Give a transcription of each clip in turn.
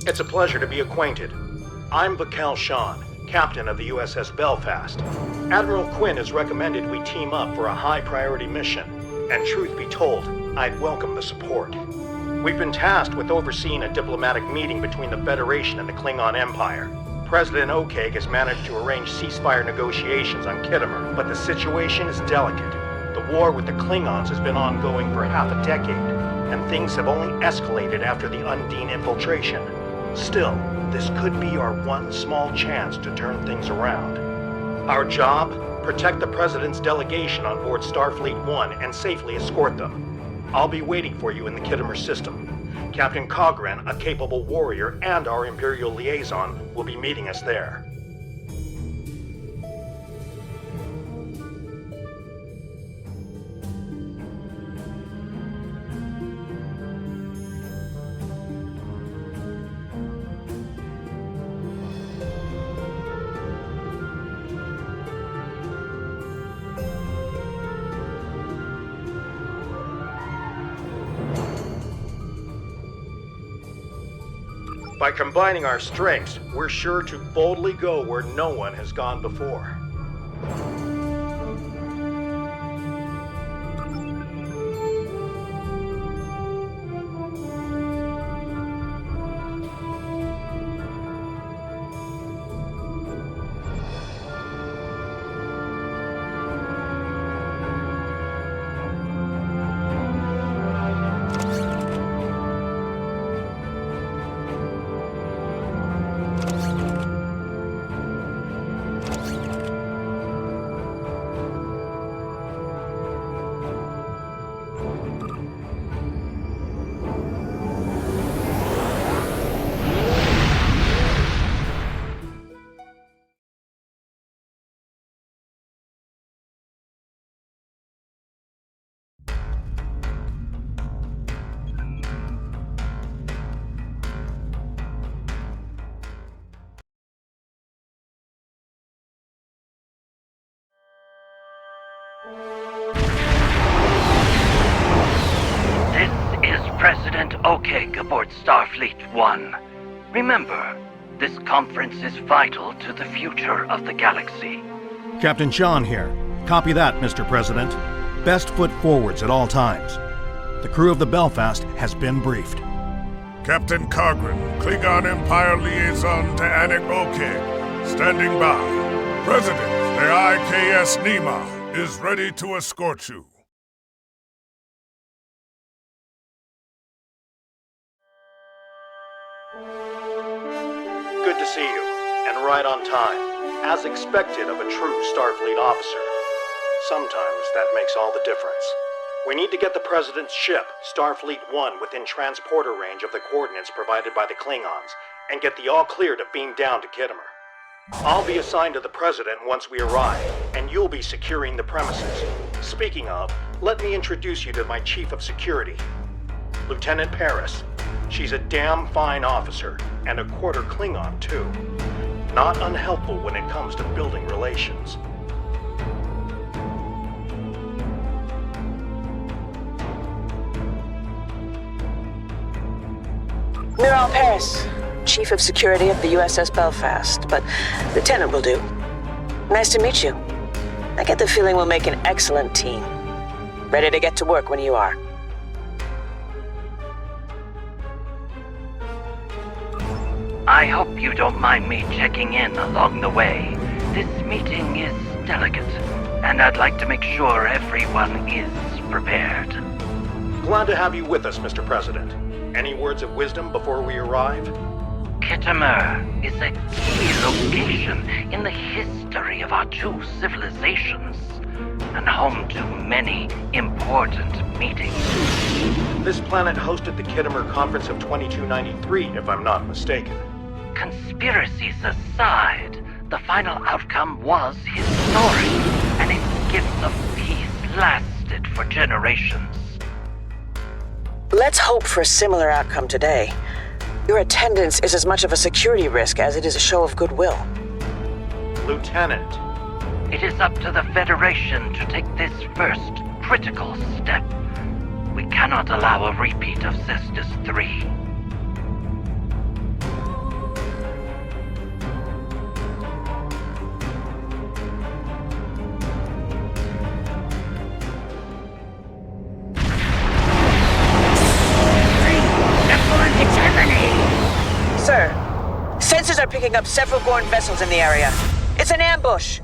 It's a pleasure to be acquainted. I'm Vakel Shan, captain of the USS Belfast. Admiral Quinn has recommended we team up for a high-priority mission, and truth be told, I'd welcome the support. We've been tasked with overseeing a diplomatic meeting between the Federation and the Klingon Empire. President Okeg has managed to arrange ceasefire negotiations on Khitomer, but the situation is delicate. The war with the Klingons has been ongoing for half a decade, and things have only escalated after the Undine infiltration. Still, this could be our one small chance to turn things around. Our job? Protect the President's delegation on board Starfleet 1 and safely escort them. I'll be waiting for you in the Khitomer system. Captain Cogran, a capable warrior, and our Imperial liaison will be meeting us there. By combining our strengths, we're sure to boldly go where no one has gone before. This is President Okeg aboard Starfleet 1. Remember, this conference is vital to the future of the galaxy. Captain Shan here. Copy that, Mr. President. Best foot forwards at all times. The crew of the Belfast has been briefed. Captain Cogran, Klingon Empire liaison to Anik Okeg, standing by. President, the IKS Nima is ready to escort you. Good to see you, and right on time, as expected of a true Starfleet officer. Sometimes that makes all the difference. We need to get the President's ship, Starfleet 1, within transporter range of the coordinates provided by the Klingons, and get the all-clear to beam down to Khitomer. I'll be assigned to the President once we arrive, and you'll be securing the premises. Speaking of, let me introduce you to my Chief of Security, Lieutenant Paris. She's a damn fine officer, and a quarter Klingon, too. Not unhelpful when it comes to building relations. Admiral Paris, Chief of Security of the USS Belfast, but Lieutenant will do. Nice to meet you. I get the feeling we'll make an excellent team. Ready to get to work when you are. I hope you don't mind me checking in along the way. This meeting is delicate, and I'd like to make sure everyone is prepared. Glad to have you with us, Mr. President. Any words of wisdom before we arrive? Khitomer is a key location in the history of our two civilizations, and home to many important meetings. This planet hosted the Khitomer Conference of 2293, if I'm not mistaken. Conspiracies aside, the final outcome was historic, and its gift of peace lasted for generations. Let's hope for a similar outcome today. Your attendance is as much of a security risk as it is a show of goodwill. Lieutenant. It is up to the Federation to take this first critical step. We cannot allow a repeat of Cestus 3. picking up several Gorn vessels in the area. It's an ambush!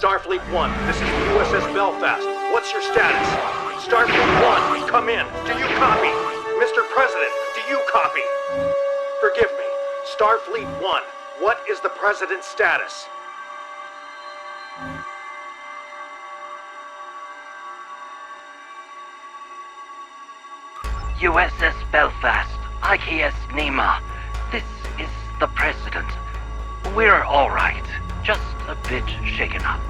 Starfleet 1, this is the USS Belfast. What's your status? Starfleet 1, come in. Do you copy? Mr. President, do you copy? Forgive me. Starfleet 1, what is the President's status? USS Belfast, IKS Nema. This is the President. We're all right. Just a bit shaken up.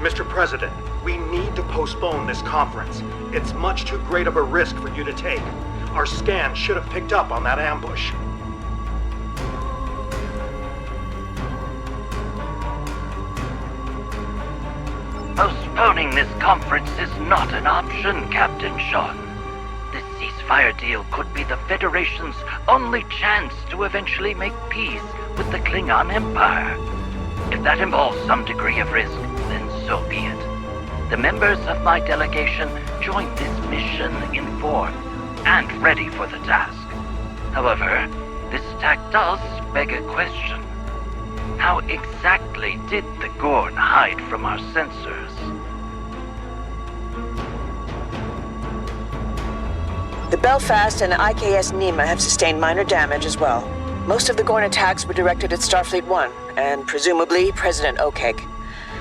Mr. President, we need to postpone this conference. It's much too great of a risk for you to take. Our scan should have picked up on that ambush. Postponing this conference is not an option, Captain Sean. This ceasefire deal could be the Federation's only chance to eventually make peace with the Klingon Empire. If that involves some degree of risk, then so be it. The members of my delegation joined this mission informed and ready for the task. However, this attack does beg a question. How exactly did the Gorn hide from our sensors? The Belfast and IKS Nema have sustained minor damage as well. Most of the Gorn attacks were directed at Starfleet 1, and presumably President Okeg.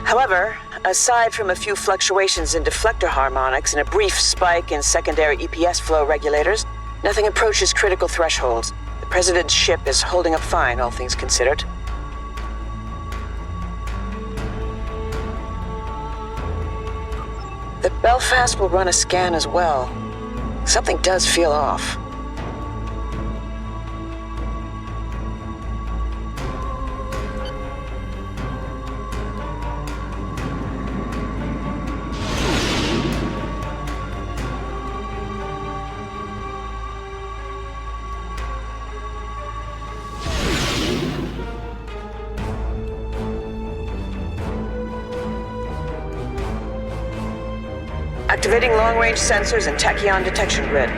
However, aside from a few fluctuations in deflector harmonics and a brief spike in secondary EPS flow regulators, nothing approaches critical thresholds. The President's ship is holding up fine, all things considered. The Belfast will run a scan as well. Something does feel off. Activating long-range sensors and tachyon detection grid.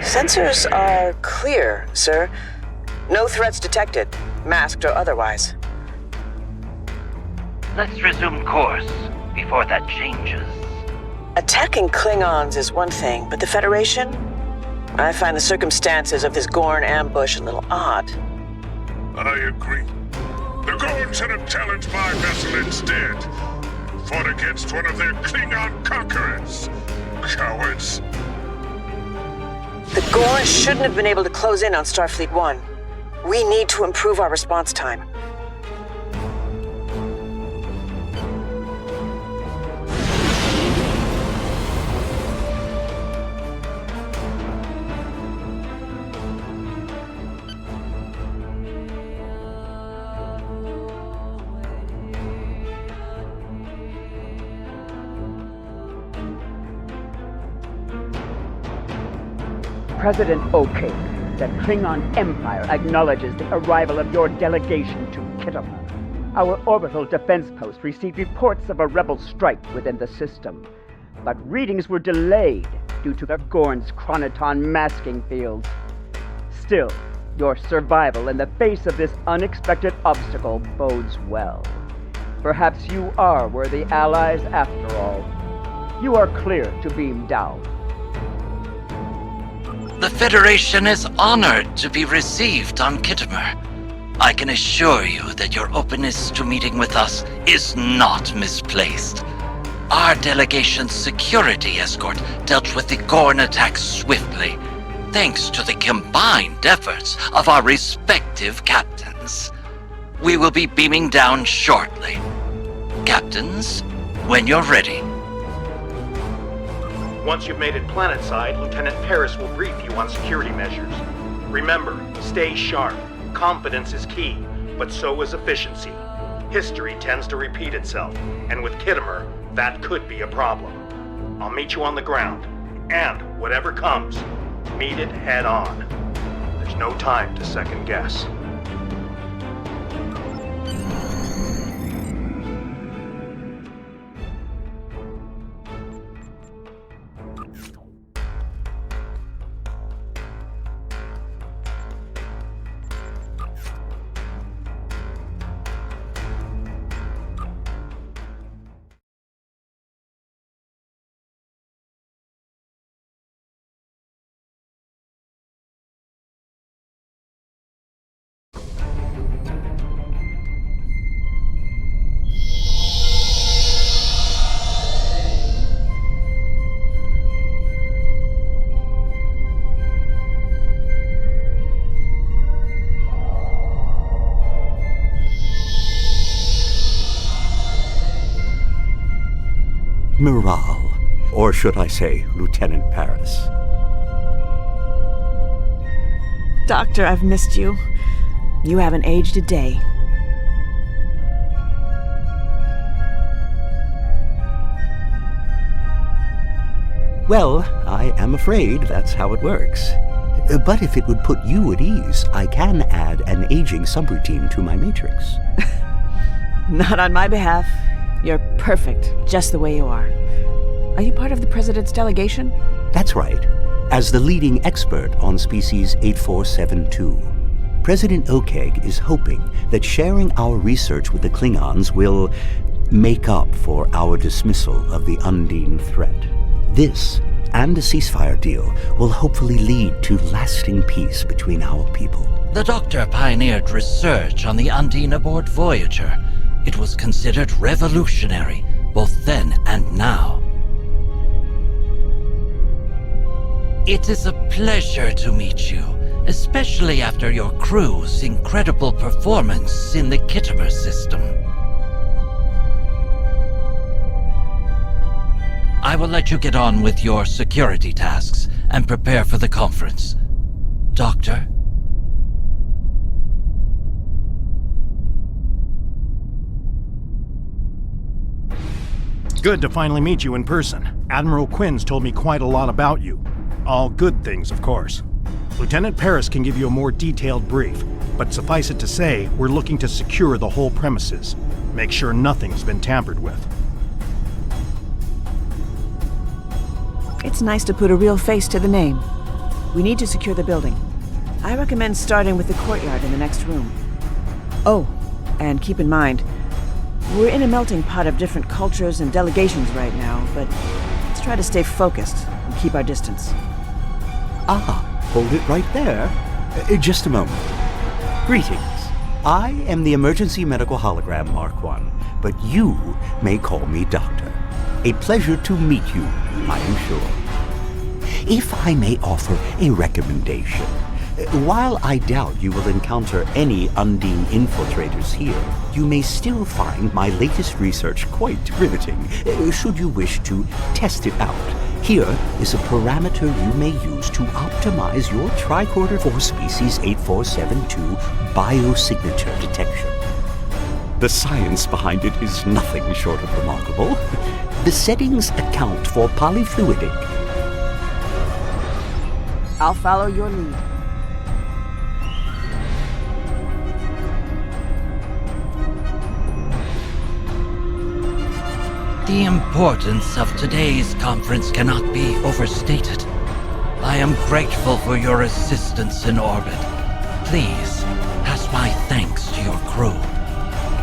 Sensors are clear, sir. No threats detected, masked or otherwise. Let's resume course before that changes. Attacking Klingons is one thing, but the Federation? I find the circumstances of this Gorn ambush a little odd. I agree. The Gorn should have challenged my vessel instead. Fought against one of their Klingon conquerors. Cowards. The Gorn shouldn't have been able to close in on Starfleet 1. We need to improve our response time. President Okeg, the Klingon Empire acknowledges the arrival of your delegation to Kittimer. Our orbital defense post received reports of a rebel strike within the system, but readings were delayed due to the Gorn's chronoton masking fields. Still, your survival in the face of this unexpected obstacle bodes well. Perhaps you are worthy allies after all. You are clear to beam down. The Federation is honored to be received on Kittimer. I can assure you that your openness to meeting with us is not misplaced. Our delegation's security escort dealt with the Gorn attack swiftly, thanks to the combined efforts of our respective captains. We will be beaming down shortly. Captains, when you're ready. Once you've made it planetside, Lieutenant Paris will brief you on security measures. Remember, stay sharp. Confidence is key, but so is efficiency. History tends to repeat itself, and with Kittimer, that could be a problem. I'll meet you on the ground, and whatever comes, meet it head on. There's no time to second guess. Miral, or should I say, Lieutenant Paris. Doctor, I've missed you. You haven't aged a day. Well, I am afraid that's how it works. But if it would put you at ease, I can add an aging subroutine to my matrix. Not on my behalf. You're perfect, just the way you are. Are you part of the President's delegation? That's right. As the leading expert on species 8472, President Okeg is hoping that sharing our research with the Klingons will make up for our dismissal of the Undine threat. This and a ceasefire deal will hopefully lead to lasting peace between our people. The Doctor pioneered research on the Undine aboard Voyager. It was considered revolutionary, both then and now. It is a pleasure to meet you, especially after your crew's incredible performance in the Kittimer system. I will let you get on with your security tasks and prepare for the conference. Doctor? Good to finally meet you in person. Admiral Quinn's told me quite a lot about you. All good things, of course. Lieutenant Paris can give you a more detailed brief, but suffice it to say, we're looking to secure the whole premises. Make sure nothing's been tampered with. It's nice to put a real face to the name. We need to secure the building. I recommend starting with the courtyard in the next room. Oh, and keep in mind, we're in a melting pot of different cultures and delegations right now, but let's try to stay focused and keep our distance. Hold it right there. Just a moment. Greetings. I am the Emergency Medical Hologram Mark 1, but you may call me Doctor. A pleasure to meet you, I am sure. If I may offer a recommendation, while I doubt you will encounter any Undine infiltrators here, you may still find my latest research quite riveting, should you wish to test it out. Here is a parameter you may use to optimize your tricorder for species 8472 biosignature detection. The science behind it is nothing short of remarkable. The settings account for polyfluidic. I'll follow your lead. The importance of today's conference cannot be overstated. I am grateful for your assistance in orbit. Please, pass my thanks to your crew.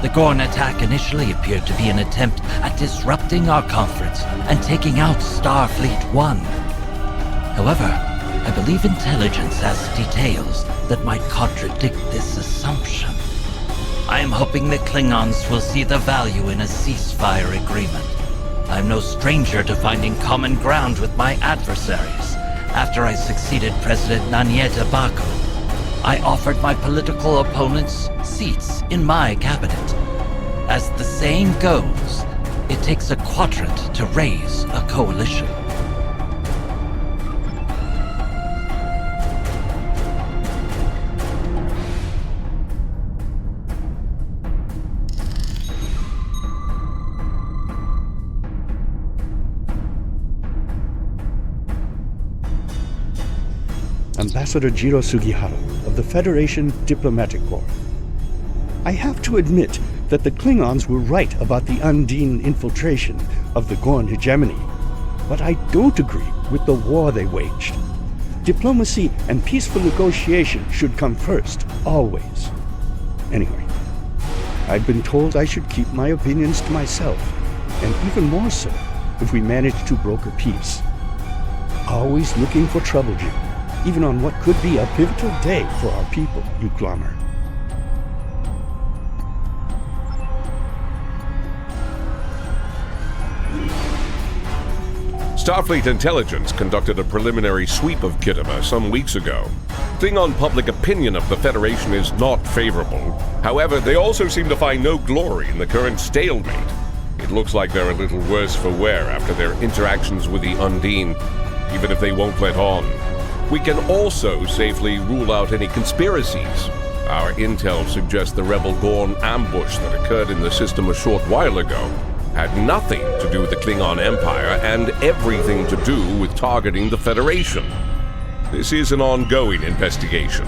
The Gorn attack initially appeared to be an attempt at disrupting our conference and taking out Starfleet 1. However, I believe intelligence has details that might contradict this assumption. I am hoping the Klingons will see the value in a ceasefire agreement. I'm no stranger to finding common ground with my adversaries. After I succeeded President Nanyeta Baku, I offered my political opponents seats in my cabinet. As the saying goes, it takes a quadrant to raise a coalition. Ambassador Jiro Sugihara of the Federation Diplomatic Corps. I have to admit that the Klingons were right about the Undine infiltration of the Gorn hegemony, but I don't agree with the war they waged. Diplomacy and peaceful negotiation should come first, always. Anyway, I've been told I should keep my opinions to myself, and even more so if we manage to broker peace. Always looking for trouble, Jim, even on what could be a pivotal day for our people, you glommer. Starfleet Intelligence conducted a preliminary sweep of Kittimer some weeks ago. Klingon public opinion of the Federation is not favorable. However, they also seem to find no glory in the current stalemate. It looks like they're a little worse for wear after their interactions with the Undine, even if they won't let on. We can also safely rule out any conspiracies. Our intel suggests the rebel Gorn ambush that occurred in the system a short while ago had nothing to do with the Klingon Empire and everything to do with targeting the Federation. This is an ongoing investigation.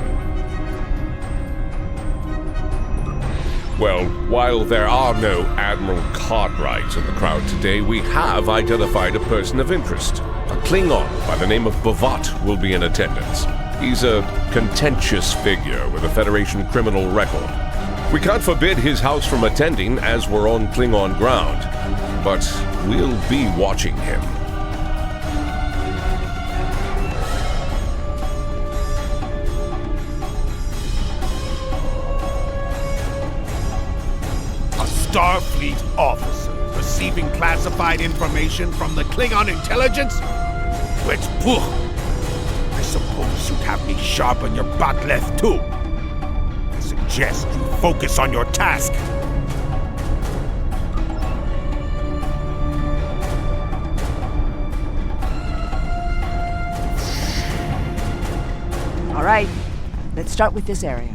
Well, while there are no Admiral Cartwrights in the crowd today, we have identified a person of interest. A Klingon by the name of Bavat will be in attendance. He's a contentious figure with a Federation criminal record. We can't forbid his house from attending as we're on Klingon ground, but we'll be watching him. Starfleet officer receiving classified information from the Klingon intelligence? Which, phew, I suppose you'd have me sharpen your bat'leth too. I suggest you focus on your task. All right, let's start with this area.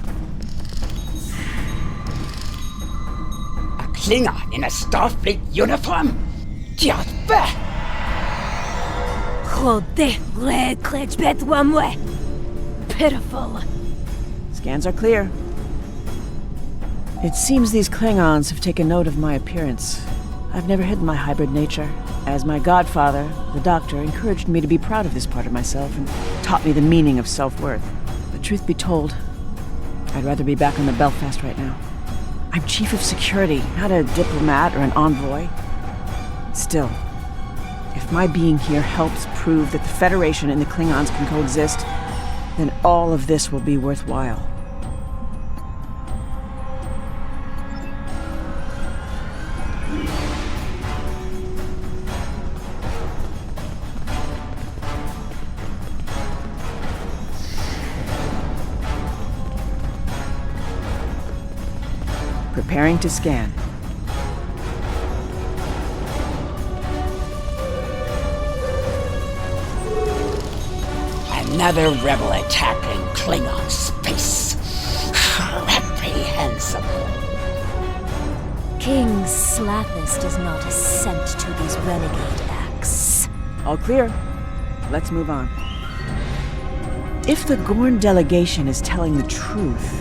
Klingon in a Starfleet uniform? Just bah! Pitiful. Scans are clear. It seems these Klingons have taken note of my appearance. I've never hidden my hybrid nature, as my godfather, the Doctor, encouraged me to be proud of this part of myself and taught me the meaning of self-worth. But truth be told, I'd rather be back on the Belfast right now. I'm chief of security, not a diplomat or an envoy. Still, if my being here helps prove that the Federation and the Klingons can coexist, then all of this will be worthwhile. Preparing to scan. Another rebel attacking Klingon space. Reprehensible. King Slathis does not assent to these renegade acts. All clear. Let's move on. If the Gorn delegation is telling the truth,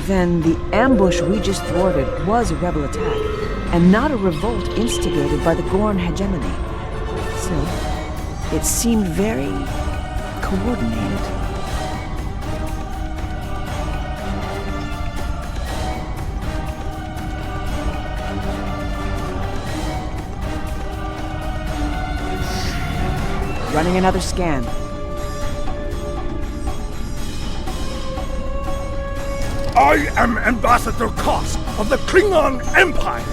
then the ambush we just thwarted was a rebel attack, and not a revolt instigated by the Gorn hegemony. So, it seemed very coordinated. Running another scan. I am Ambassador Koss of the Klingon Empire.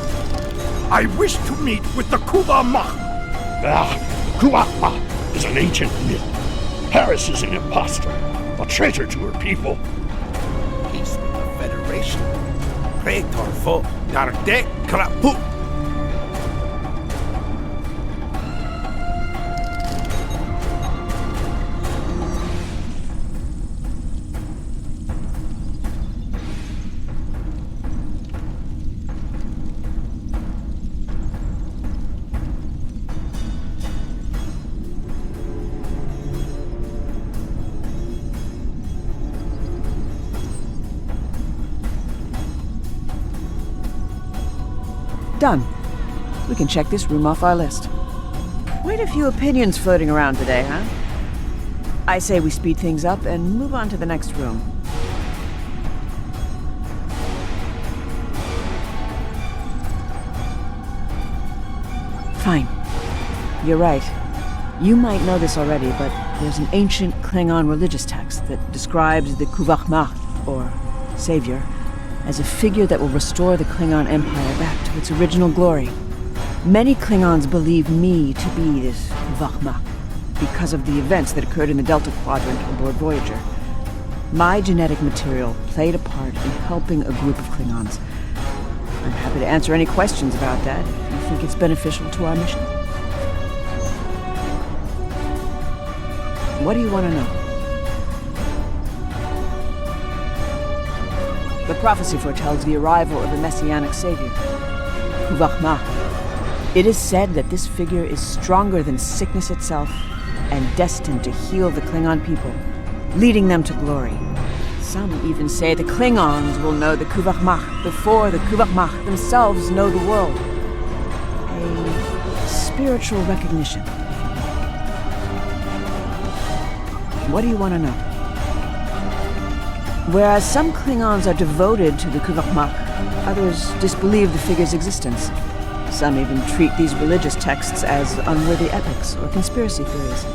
I wish to meet with the Kuvah magh. Kuvah is an ancient myth. Paris is an imposter, a traitor to her people. Peace with the Federation. Praetor vo narde krapu. Done. We can check this room off our list. Quite a few opinions floating around today, huh? I say we speed things up and move on to the next room. Fine. You're right. You might know this already, but there's an ancient Klingon religious text that describes the Kuvah magh, or Savior, as a figure that will restore the Klingon Empire back to its original glory. Many Klingons believe me to be this Kuvah magh because of the events that occurred in the Delta Quadrant aboard Voyager. My genetic material played a part in helping a group of Klingons. I'm happy to answer any questions about that if you think it's beneficial to our mission. What do you want to know? The prophecy foretells the arrival of a messianic savior, Kuvah magh. It is said that this figure is stronger than sickness itself and destined to heal the Klingon people. leading them to glory. Some even say the Klingons will know the Kuvah magh before the Kuvah magh themselves know the world. A spiritual recognition. What do you want to know? Whereas some Klingons are devoted to the Kuvah magh, others disbelieve the figure's existence. Some even treat these religious texts as unworthy epics or conspiracy theories.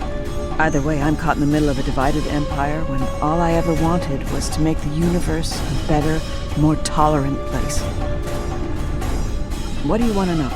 Either way, I'm caught in the middle of a divided empire when all I ever wanted was to make the universe a better, more tolerant place. What do you want to know?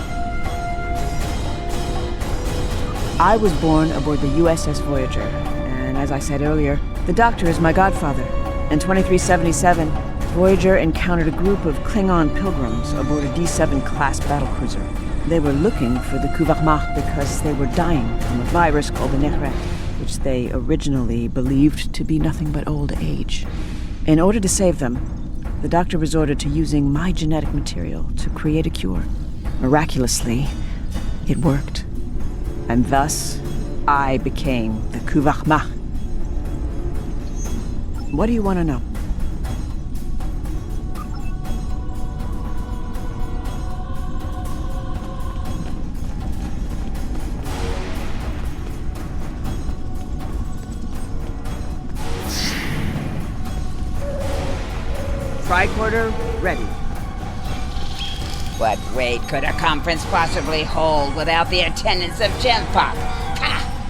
I was born aboard the USS Voyager, and as I said earlier, the Doctor is my godfather. In 2377, Voyager encountered a group of Klingon pilgrims aboard a D7-class battlecruiser. They were looking for the Kuvah magh because they were dying from a virus called the magh, which they originally believed to be nothing but old age. In order to save them, the Doctor resorted to using my genetic material to create a cure. Miraculously, it worked. And thus, I became the Kuvah magh. What do you want to know? Tricorder ready. What weight could a conference possibly hold without the attendance of Genpop?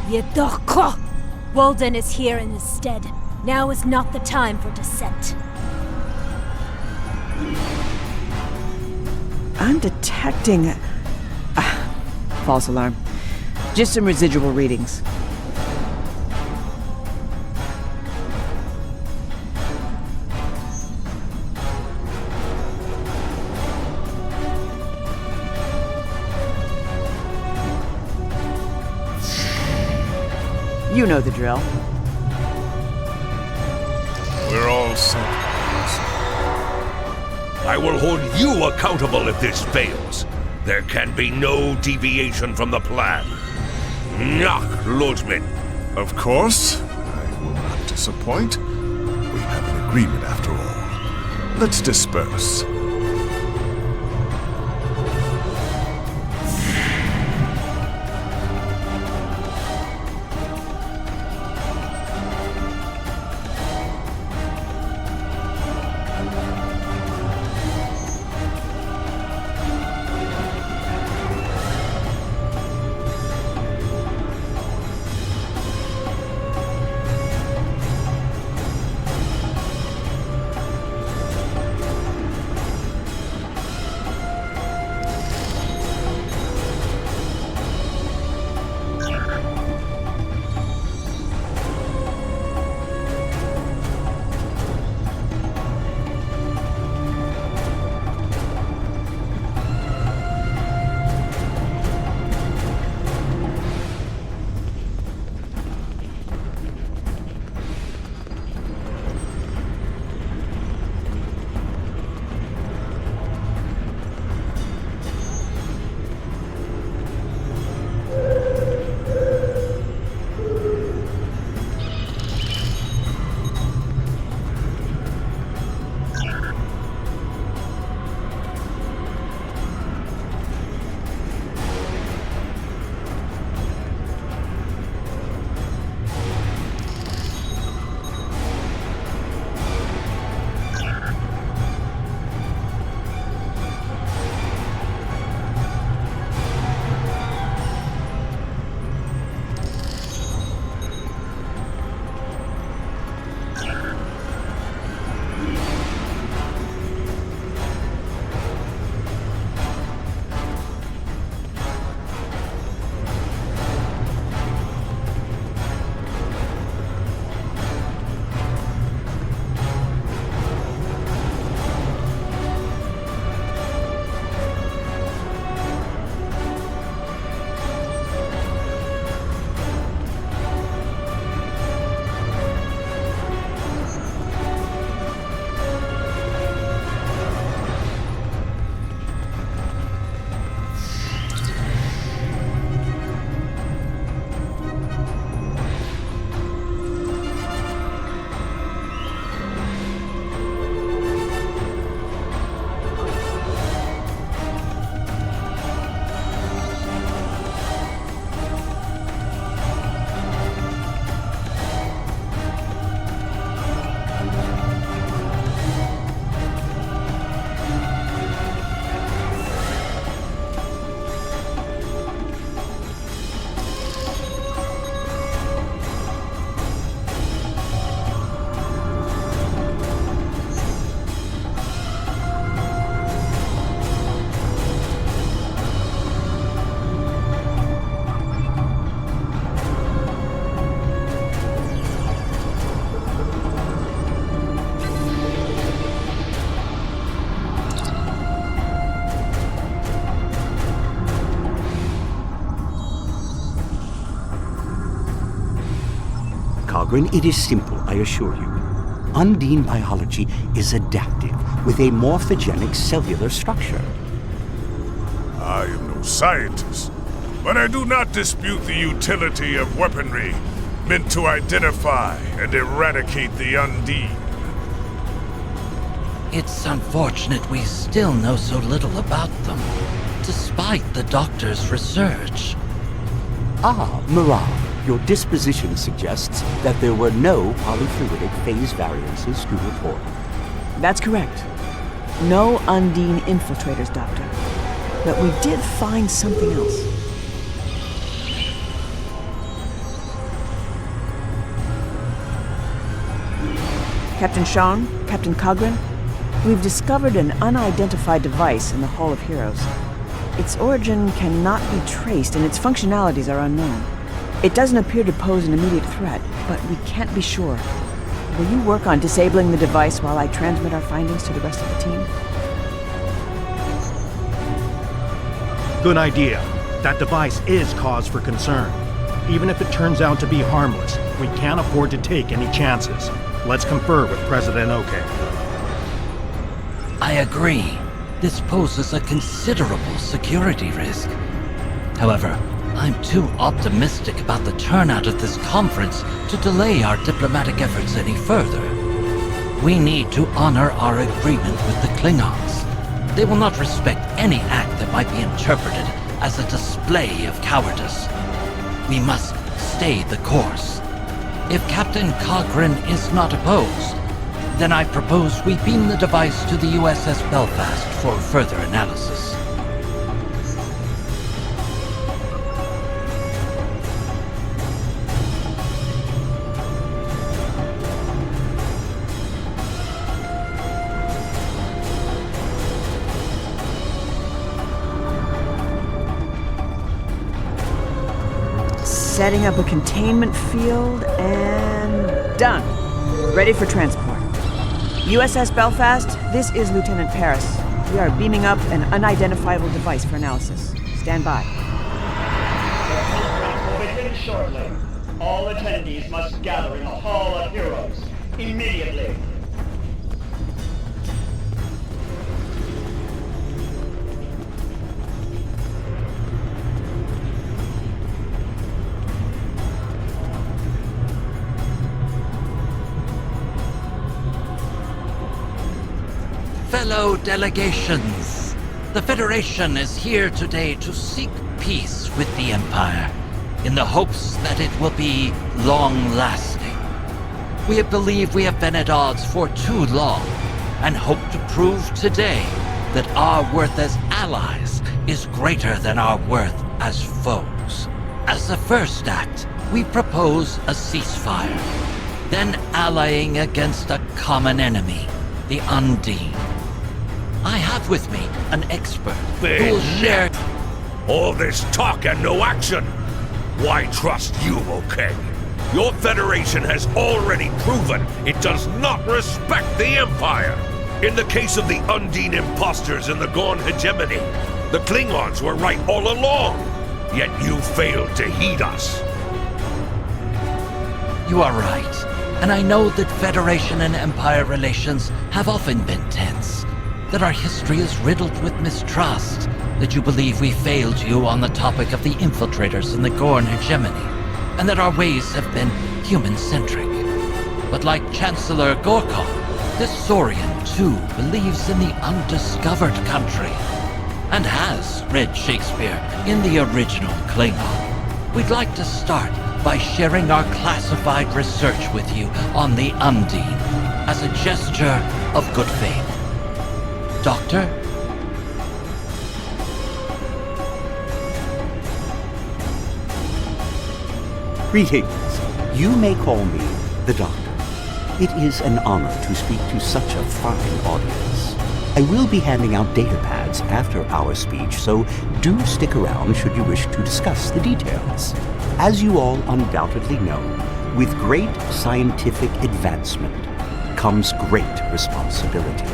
Yedoko! Walden is here in his stead. Now is not the time for dissent. I'm detecting... false alarm. Just some residual readings. You know the drill. We're all set. I will hold you accountable if this fails. There can be no deviation from the plan. Magh, Lodesman. Of course. I will not disappoint. We have an agreement after all. Let's disperse. Cogran, it is simple, I assure you. Undine biology is adaptive, with a morphogenic cellular structure. I am no scientist, but I do not dispute the utility of weaponry meant to identify and eradicate the Undine. It's unfortunate we still know so little about them, despite the doctor's research. Ah, Mirage, your disposition suggests that there were no polyfluidic phase variances to report. That's correct. No Undine infiltrators, Doctor. But we did find something else. Captain Sean, Captain Cogran, we've discovered an unidentified device in the Hall of Heroes. Its origin cannot be traced and its functionalities are unknown. It doesn't appear to pose an immediate threat, but we can't be sure. Will you work on disabling the device while I transmit our findings to the rest of the team? Good idea. That device is cause for concern. Even if it turns out to be harmless, we can't afford to take any chances. Let's confer with President Oke. I agree. This poses a considerable security risk. However, I'm too optimistic about the turnout of this conference to delay our diplomatic efforts any further. We need to honor our agreement with the Klingons. They will not respect any act that might be interpreted as a display of cowardice. We must stay the course. If Captain Cogran is not opposed, then I propose we beam the device to the USS Belfast for further analysis. Setting up a containment field, and done. Ready for transport. USS Belfast, this is Lieutenant Paris. We are beaming up an unidentifiable device for analysis. Stand by. Will begin shortly. All attendees must gather in the Hall of Heroes. Immediately. Fellow delegations, the Federation is here today to seek peace with the Empire, in the hopes that it will be long-lasting. We believe we have been at odds for too long, and hope to prove today that our worth as allies is greater than our worth as foes. As the first act, we propose a ceasefire, then allying against a common enemy, the Undine. I have with me an expert who will share... All this talk and no action! Why trust you, okay? Your Federation has already proven it does not respect the Empire! In the case of the Undine imposters in the Gorn hegemony, the Klingons were right all along, yet you failed to heed us. You are right, and I know that Federation and Empire relations have often been tense. That our history is riddled with mistrust, that you believe we failed you on the topic of the infiltrators in the Gorn hegemony, and that our ways have been human-centric. But like Chancellor Gorkon, this Saurian too believes in the undiscovered country, and has read Shakespeare in the original Klingon. We'd like to start by sharing our classified research with you on the Undine, as a gesture of good faith. Doctor? Greetings. You may call me the Doctor. It is an honor to speak to such a fine audience. I will be handing out data pads after our speech, so do stick around should you wish to discuss the details. As you all undoubtedly know, with great scientific advancement comes great responsibility.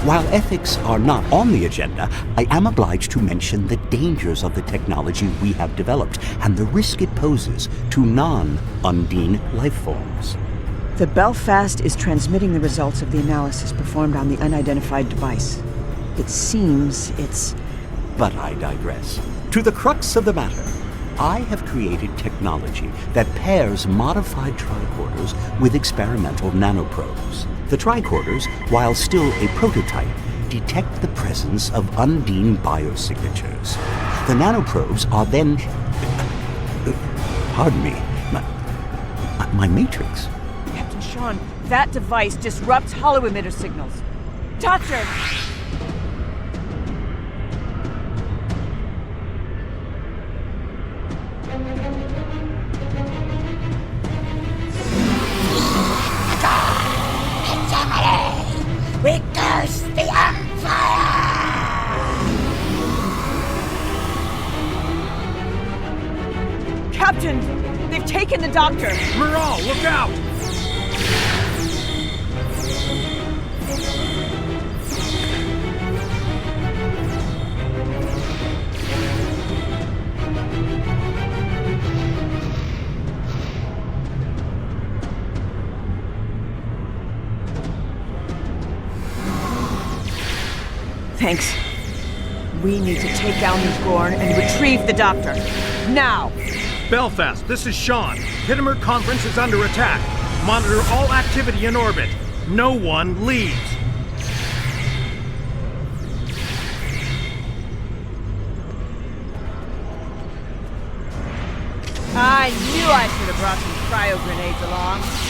While ethics are not on the agenda, I am obliged to mention the dangers of the technology we have developed and the risk it poses to non-Undine life forms. The Belfast is transmitting the results of the analysis performed on the unidentified device. It seems it's... But I digress. To the crux of the matter, I have created technology that pairs modified tricorders with experimental nanoprobes. The tricorders, while still a prototype, detect the presence of Undine biosignatures. The nanoprobes are then... pardon me, my matrix. Captain Sean, that device disrupts holo-emitter signals. Doctor! We curse the Empire! Captain! They've taken the doctor! Miral, look out! Thanks. We need to take down these Gorn and retrieve the doctor. Now! Belfast, this is Sean. Kittimer Conference is under attack. Monitor all activity in orbit. No one leaves. I knew I should have brought some cryo grenades along.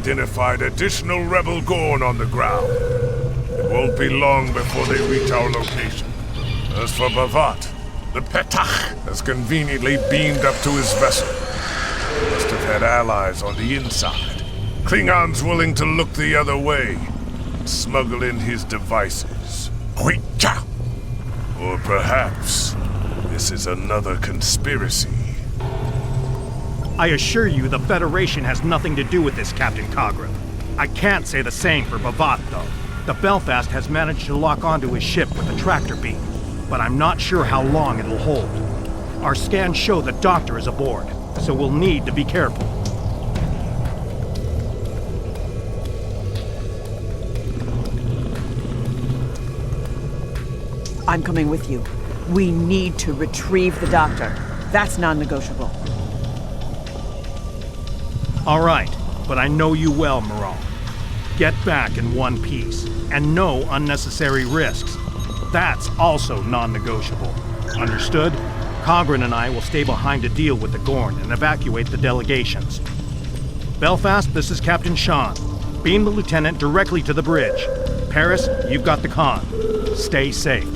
identified additional rebel Gorn on the ground. It won't be long before they reach our location. As for Bavat, the Petach has conveniently beamed up to his vessel. He must have had allies on the inside. Klingons willing to look the other way and smuggle in his devices. Huicha! Or perhaps this is another conspiracy. I assure you the Federation has nothing to do with this, Captain Cogran. I can't say the same for Bavat, though. The Belfast has managed to lock onto his ship with a tractor beam, but I'm not sure how long it'll hold. Our scans show the Doctor is aboard, so we'll need to be careful. I'm coming with you. We need to retrieve the Doctor. That's non-negotiable. All right, but I know you well, Moreau. Get back in one piece, and no unnecessary risks. That's also non-negotiable. Understood? Cogran and I will stay behind to deal with the Gorn and evacuate the delegations. Belfast, this is Captain Sean. Beam the lieutenant directly to the bridge. Paris, you've got the con. Stay safe.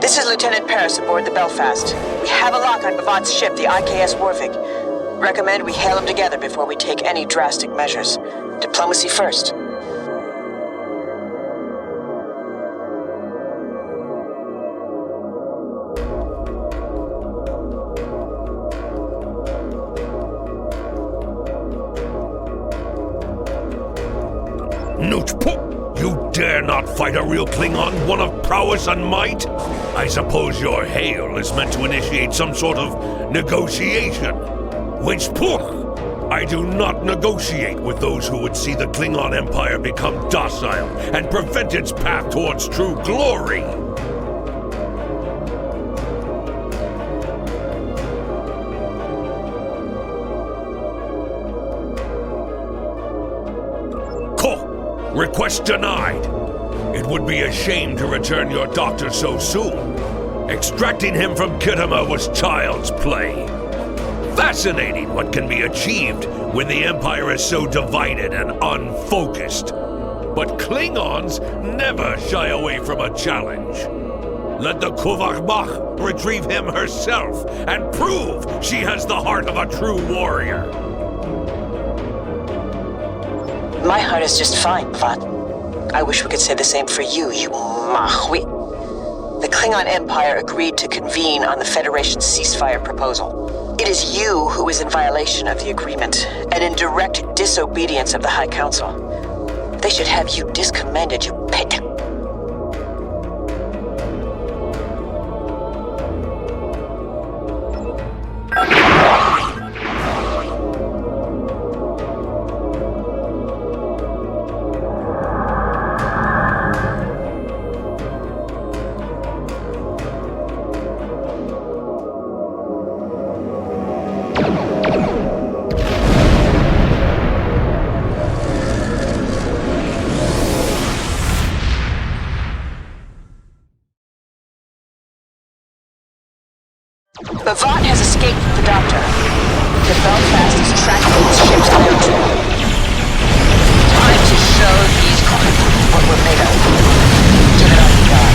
This is Lieutenant Paris aboard the Belfast. We have a lock on Bavat's ship, the IKS Warvik. Recommend we hail them together before we take any drastic measures. Diplomacy first. Noochpo! You dare not fight a real Klingon, one of prowess and might? I suppose your hail is meant to initiate some sort of negotiation. Which, I do not negotiate with those who would see the Klingon Empire become docile and prevent its path towards true glory. Request denied. It would be a shame to return your doctor so soon. Extracting him from Kittima was child's play. Fascinating what can be achieved when the Empire is so divided and unfocused. But Klingons never shy away from a challenge. Let the Kuvah magh retrieve him herself and prove she has the heart of a true warrior. My heart is just fine, Bavat. I wish we could say the same for you, you magh. The Klingon Empire agreed to convene on the Federation's ceasefire proposal. It is you who is in violation of the agreement, and in direct disobedience of the High Council. They should have you discommended, you pit. Bavat has escaped the Doctor. The Belfast is tracking his ship's downstream. Time to show these crew what we're made of. Give it up, God.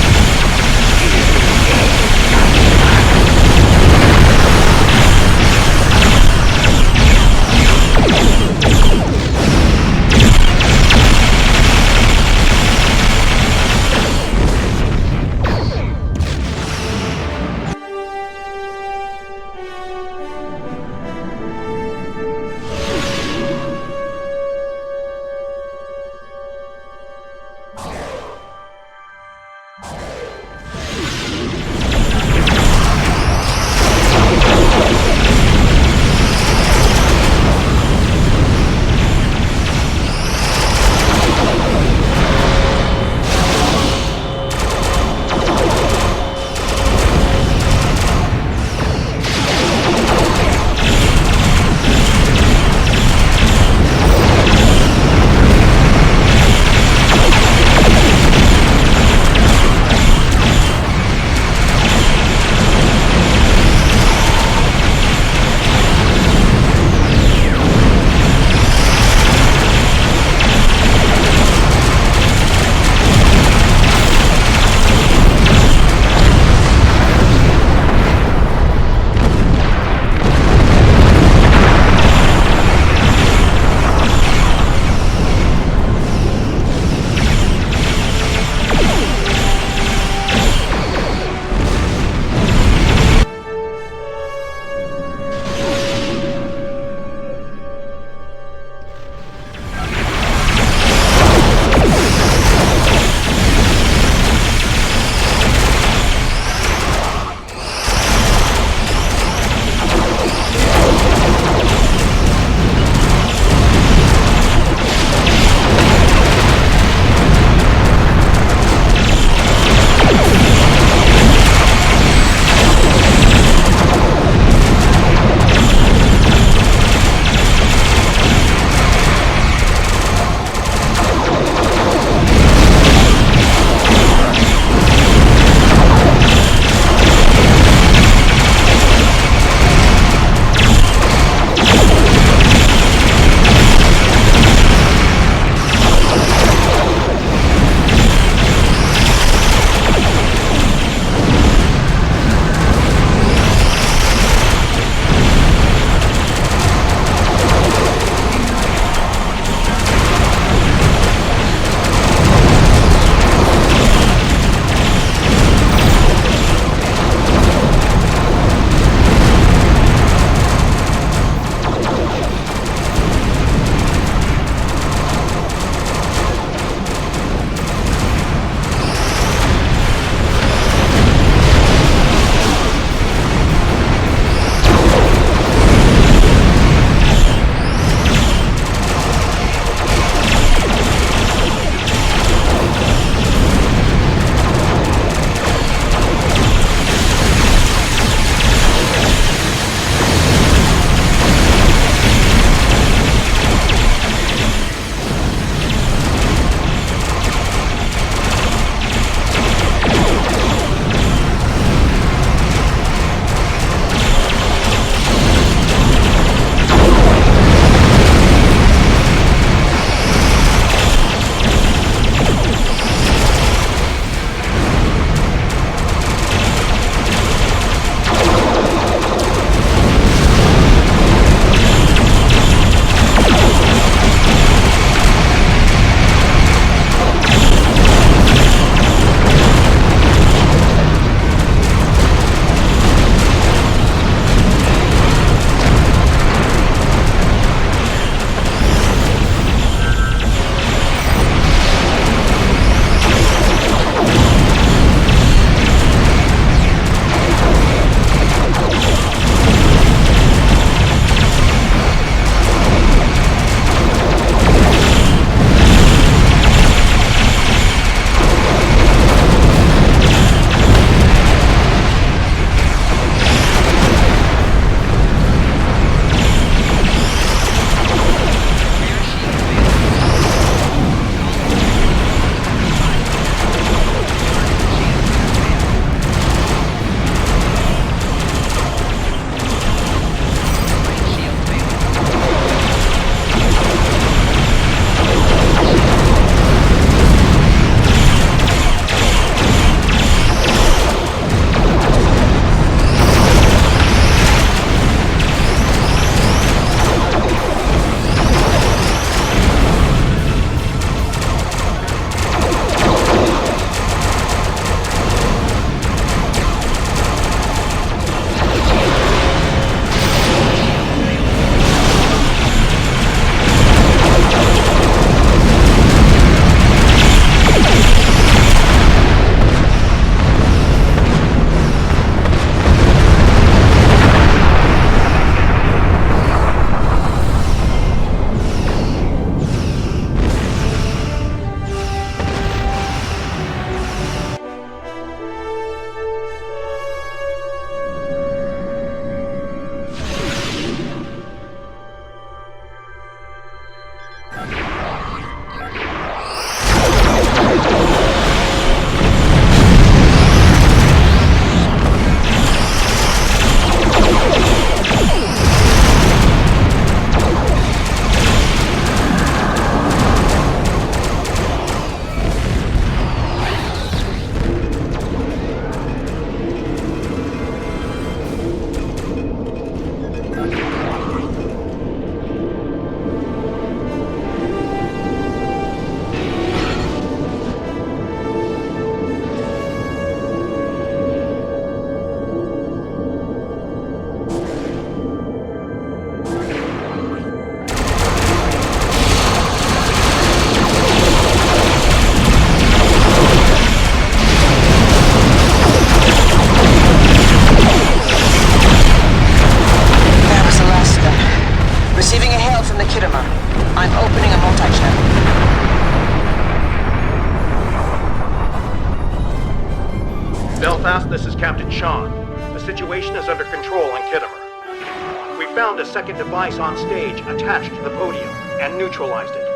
Captain Sean. The situation is under control in Kittimer. We found a second device on stage attached to the podium and neutralized it.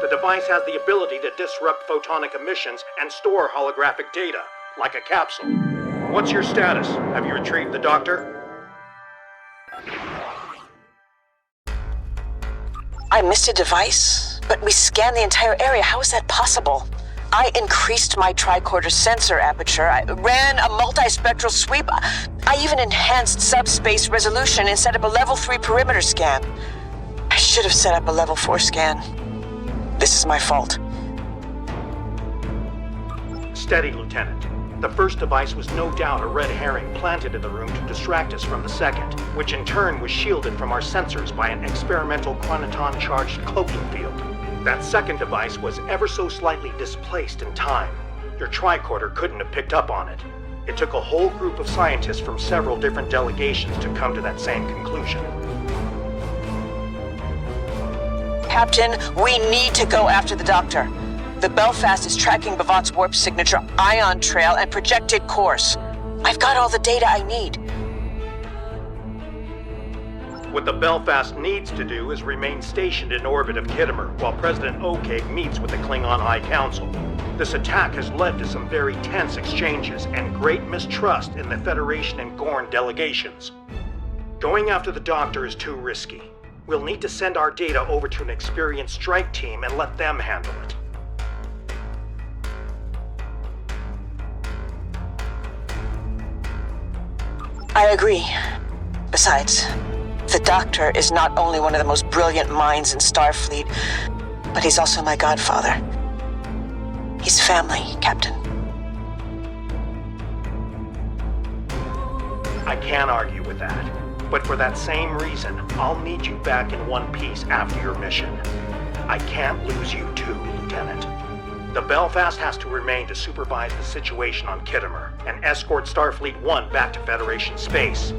The device has the ability to disrupt photonic emissions and store holographic data, like a capsule. What's your status? Have you retrieved the doctor? I missed a device, but we scanned the entire area. How is that possible? I increased my tricorder sensor aperture. I ran a multispectral sweep. I even enhanced subspace resolution and set up a level 3 perimeter scan. I should have set up a level 4 scan. This is my fault. Steady, Lieutenant. The first device was no doubt a red herring planted in the room to distract us from the second, which in turn was shielded from our sensors by an experimental chronoton-charged cloaking field. That second device was ever so slightly displaced in time. Your tricorder couldn't have picked up on it. It took a whole group of scientists from several different delegations to come to that same conclusion. Captain, we need to go after the doctor. The Belfast is tracking Bavat's warp signature, ion trail, and projected course. I've got all the data I need. What the Belfast needs to do is remain stationed in orbit of Kittimer while President O'Keg meets with the Klingon High Council. This attack has led to some very tense exchanges and great mistrust in the Federation and Gorn delegations. Going after the doctor is too risky. We'll need to send our data over to an experienced strike team and let them handle it. I agree. Besides, the Doctor is not only one of the most brilliant minds in Starfleet, but he's also my godfather. He's family, Captain. I can't argue with that, but for that same reason, I'll need you back in one piece after your mission. I can't lose you too, Lieutenant. The Belfast has to remain to supervise the situation on Kittimer and escort Starfleet 1 back to Federation space.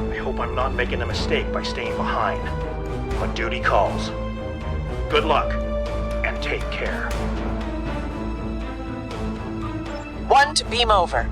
I hope I'm not making a mistake by staying behind, but duty calls. Good luck, and take care. 1 to beam over.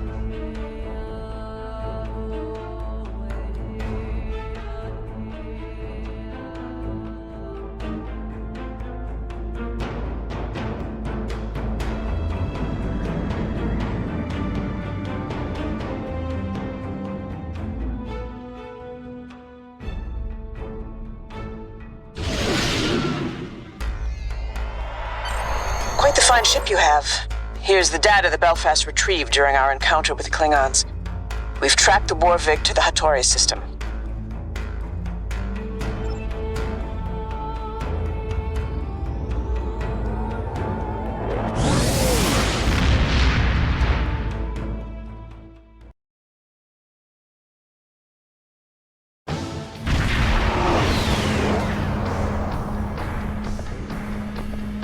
Quite the fine ship you have. Here's the data the Belfast retrieved during our encounter with the Klingons. We've tracked the Warvig to the Hattori system.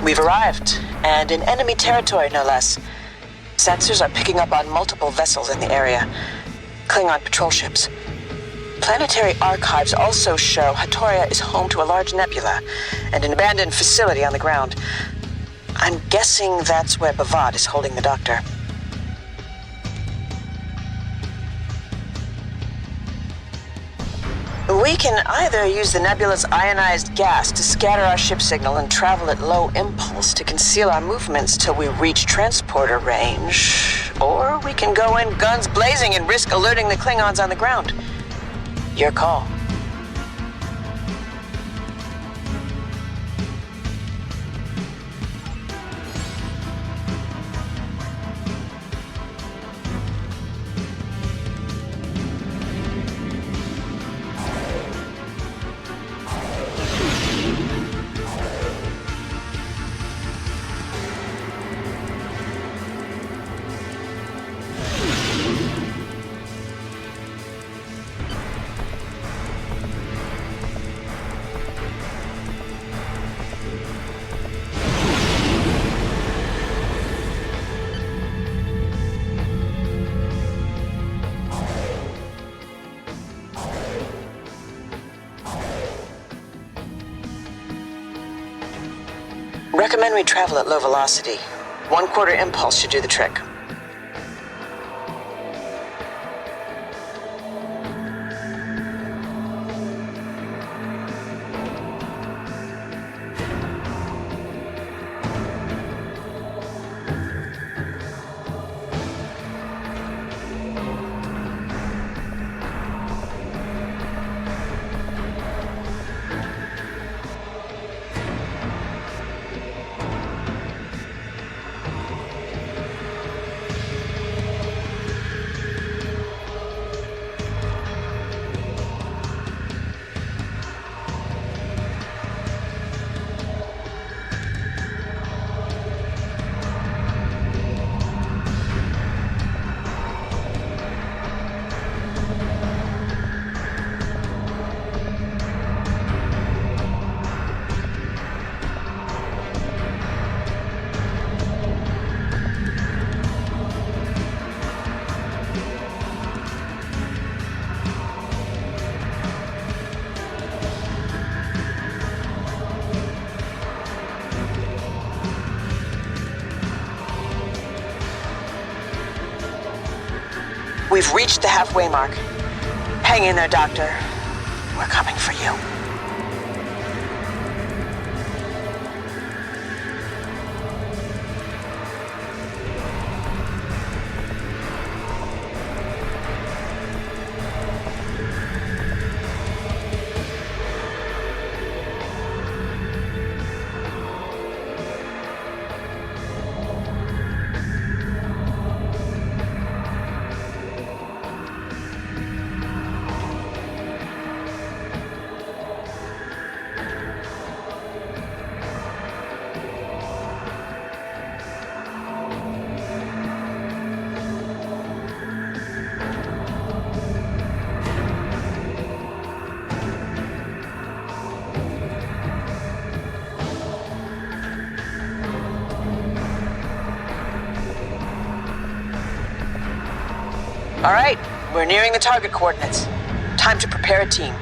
We've arrived, and in enemy territory, no less. Sensors are picking up on multiple vessels in the area. Klingon patrol ships. Planetary archives also show Hattoria is home to a large nebula and an abandoned facility on the ground. I'm guessing that's where Bavat is holding the Doctor. We can either use the nebula's ionized gas to scatter our ship signal and travel at low impulse to conceal our movements till we reach transporter range, or we can go in guns blazing and risk alerting the Klingons on the ground. Your call. Recommend we travel at low velocity. 1/4 impulse should do the trick. We've reached the halfway mark. Hang in there, Doctor. We're coming for you. All right, we're nearing the target coordinates. Time to prepare a team.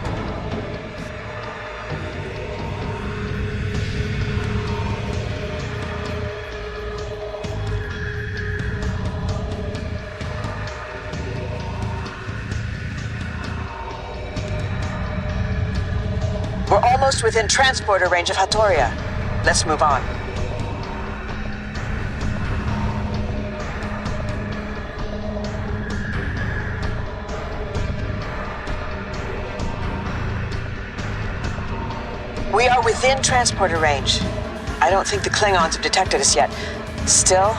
We're almost within transporter range of Hattoria. Let's move on. We are within transporter range. I don't think the Klingons have detected us yet. Still,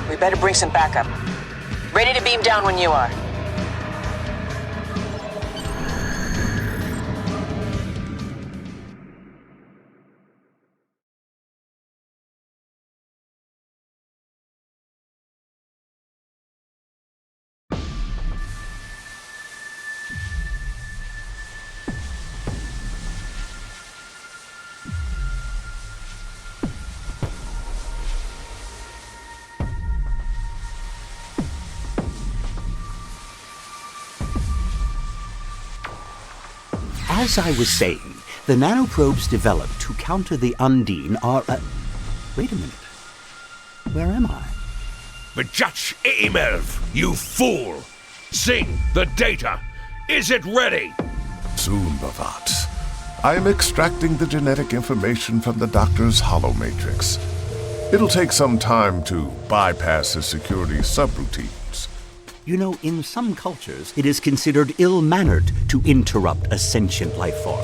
we better bring some backup. Ready to beam down when you are. As I was saying, the nanoprobes developed to counter the Undine are... Wait a minute. Where am I? Bajach Emelv, you fool! Sing, the data! Is it ready? Soon, Bavat. I am extracting the genetic information from the Doctor's holomatrix. It'll take some time to bypass his security subroutines. You know, in some cultures, it is considered ill-mannered to interrupt a sentient life form,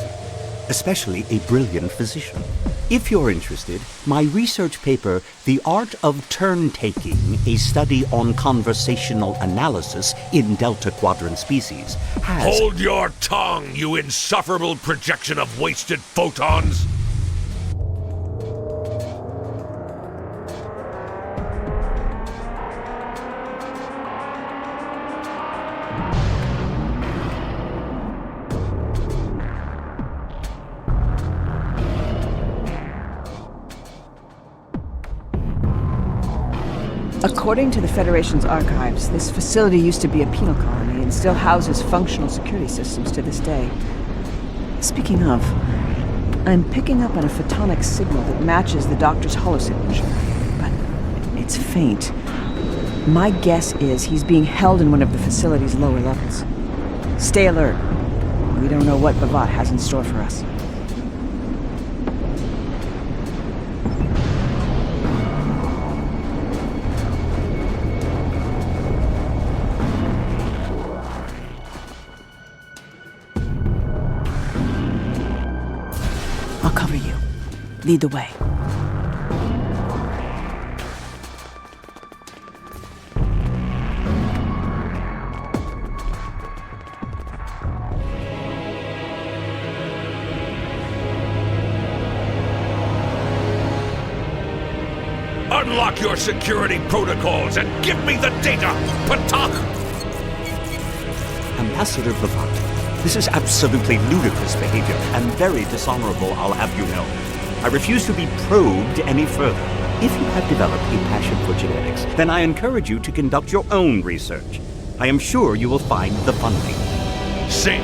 especially a brilliant physician. If you're interested, my research paper, The Art of Turn-Taking, a study on conversational analysis in Delta Quadrant species, has... Hold your tongue, you insufferable projection of wasted photons! According to the Federation's archives, this facility used to be a penal colony and still houses functional security systems to this day. Speaking of, I'm picking up on a photonic signal that matches the Doctor's holosignature, but it's faint. My guess is he's being held in one of the facility's lower levels. Stay alert. We don't know what Bavat has in store for us. I'll cover you. Lead the way. Unlock your security protocols and give me the data, Patak! Ambassador Bavat, this is absolutely ludicrous behavior and very dishonorable, I'll have you know. I refuse to be probed any further. If you have developed a passion for genetics, then I encourage you to conduct your own research. I am sure you will find the funding. Sing,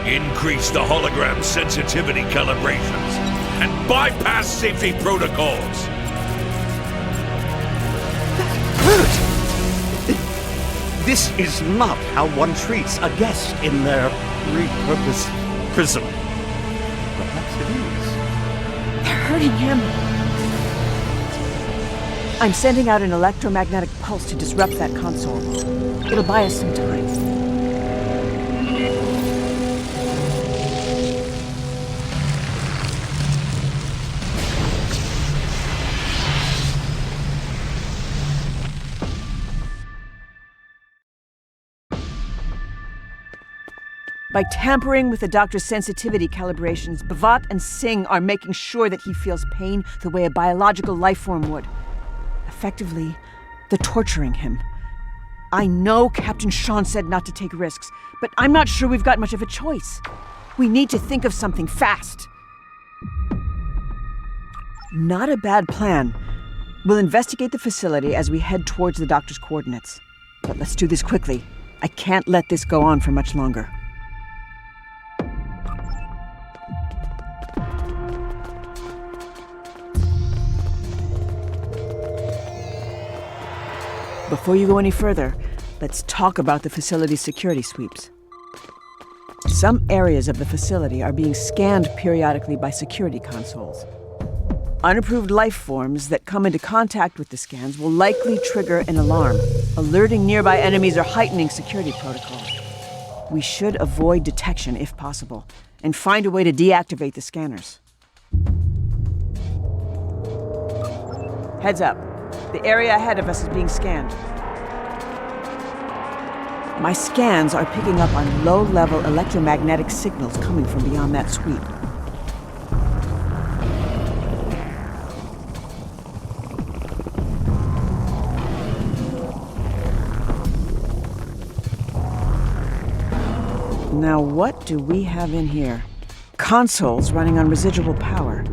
increase the hologram sensitivity calibrations and bypass safety protocols. This is not how one treats a guest in their repurposed prison. Perhaps it is. They're hurting him. I'm sending out an electromagnetic pulse to disrupt that console. It'll buy us some time. By tampering with the doctor's sensitivity calibrations, Bhavat and Singh are making sure that he feels pain the way a biological life form would. Effectively, they're torturing him. I know Captain Sean said not to take risks, but I'm not sure we've got much of a choice. We need to think of something fast. Not a bad plan. We'll investigate the facility as we head towards the doctor's coordinates. But let's do this quickly. I can't let this go on for much longer. Before you go any further, let's talk about the facility's security sweeps. Some areas of the facility are being scanned periodically by security consoles. Unapproved life forms that come into contact with the scans will likely trigger an alarm, alerting nearby enemies or heightening security protocols. We should avoid detection if possible, and find a way to deactivate the scanners. Heads up. The area ahead of us is being scanned. My scans are picking up on low-level electromagnetic signals coming from beyond that sweep. Now, what do we have in here? Consoles running on residual power.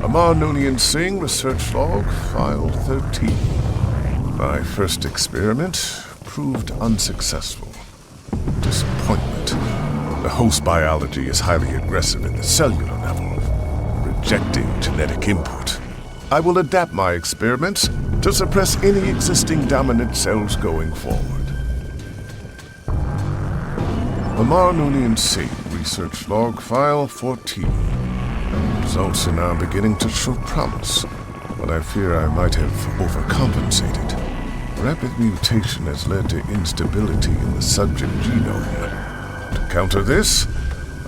Amar Noonian Singh, Research Log, File 13. My first experiment proved unsuccessful. Disappointment. The host biology is highly aggressive at the cellular level, rejecting genetic input. I will adapt my experiments to suppress any existing dominant cells going forward. Amar Noonian Singh, Research Log, File 14. Results are now beginning to show promise, but I fear I might have overcompensated. Rapid mutation has led to instability in the subject genome. To counter this,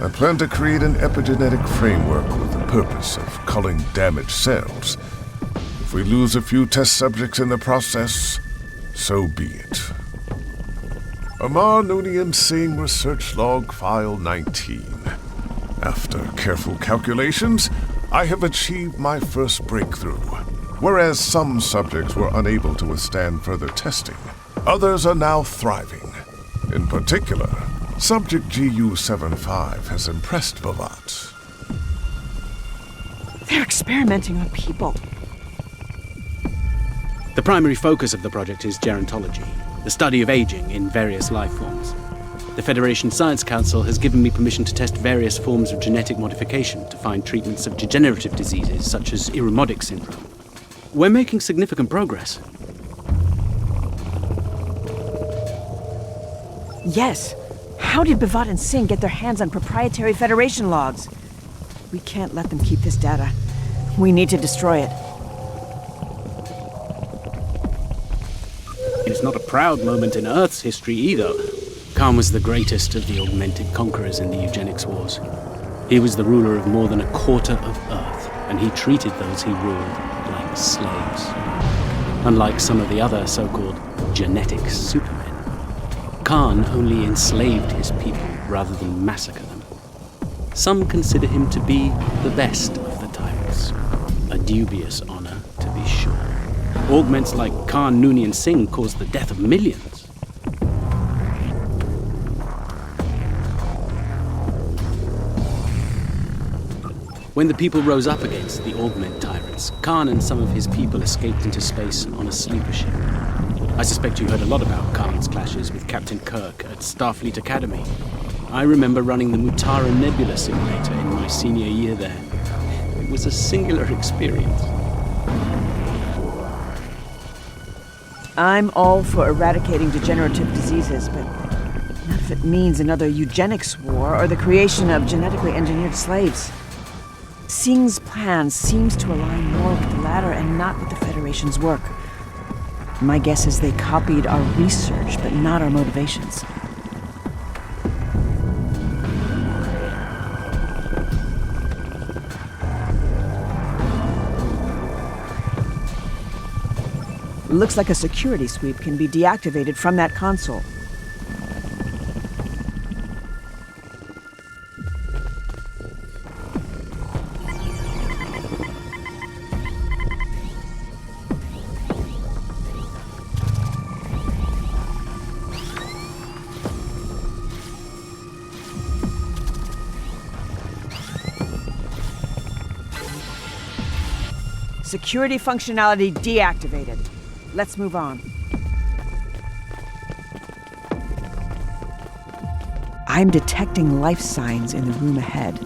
I plan to create an epigenetic framework with the purpose of culling damaged cells. If we lose a few test subjects in the process, so be it. Amar Noonian Singh, Research Log, File 19. After careful calculations, I have achieved my first breakthrough. Whereas some subjects were unable to withstand further testing, others are now thriving. In particular, Subject GU-75 has impressed Bhavat. They're experimenting on people. The primary focus of the project is gerontology, the study of aging in various life forms. The Federation Science Council has given me permission to test various forms of genetic modification to find treatments of degenerative diseases such as Irumodic syndrome. We're making significant progress. Yes. How did Bhavat and Singh get their hands on proprietary Federation logs? We can't let them keep this data. We need to destroy it. It's not a proud moment in Earth's history either. Khan was the greatest of the augmented conquerors in the eugenics wars. He was the ruler of more than a quarter of Earth, and he treated those he ruled like slaves. Unlike some of the other so-called genetic supermen, Khan only enslaved his people rather than massacre them. Some consider him to be the best of the tyrants. A dubious honor, to be sure. Augments like Khan Noonian Singh caused the death of millions. When the people rose up against the augment tyrants, Khan and some of his people escaped into space on a sleeper ship. I suspect you heard a lot about Khan's clashes with Captain Kirk at Starfleet Academy. I remember running the Mutara Nebula simulator in my senior year there. was a singular experience. I'm all for eradicating degenerative diseases, but not if it means another eugenics war or the creation of genetically engineered slaves. Singh's plan seems to align more with the latter and not with the Federation's work. My guess is they copied our research, but not our motivations. Looks like a security sweep can be deactivated from that console. Security functionality deactivated. Let's move on. I'm detecting life signs in the room ahead.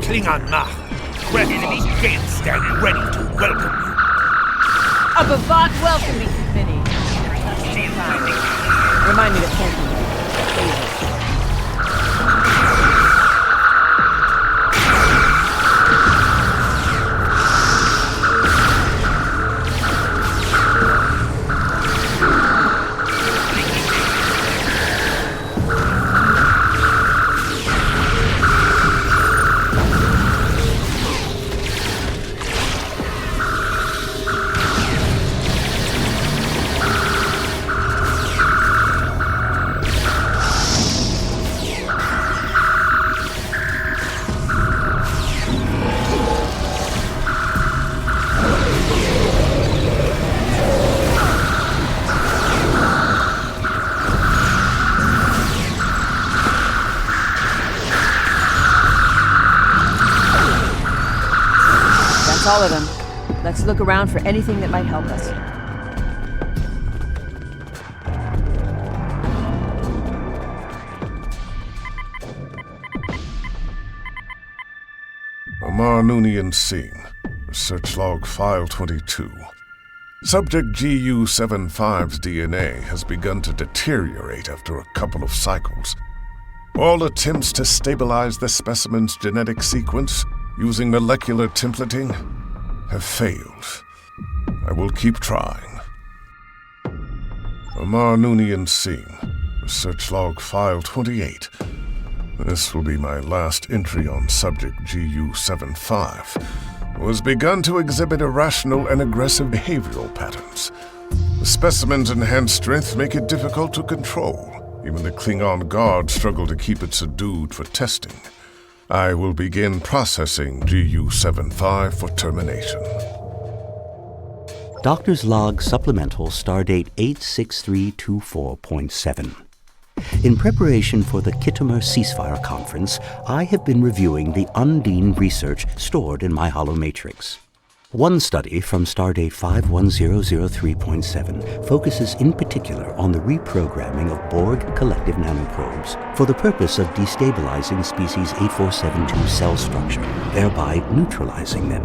Klingon magh. Dreadnought can't stand ready to welcome you. A Bavak welcoming committee. Remind me to thank you. All of them. Let's look around for anything that might help us. Amar Noonien Singh, Research Log File 22. Subject GU-75's DNA has begun to deteriorate after a couple of cycles. All attempts to stabilize the specimen's genetic sequence using molecular templating have failed. I will keep trying. Amar Noonien Singh, Research Log File 28. This will be my last entry on subject GU-75, who has begun to exhibit irrational and aggressive behavioral patterns. The specimen's enhanced strength make it difficult to control. Even the Klingon guards struggle to keep it subdued for testing. I will begin processing GU-75 for termination. Doctor's Log Supplemental Stardate 86324.7. In preparation for the Khitomer ceasefire conference, I have been reviewing the Undine research stored in my holomatrix. One study from Stardate 51003.7 focuses in particular on the reprogramming of Borg collective nanoprobes for the purpose of destabilizing species 8472 cell structure, thereby neutralizing them.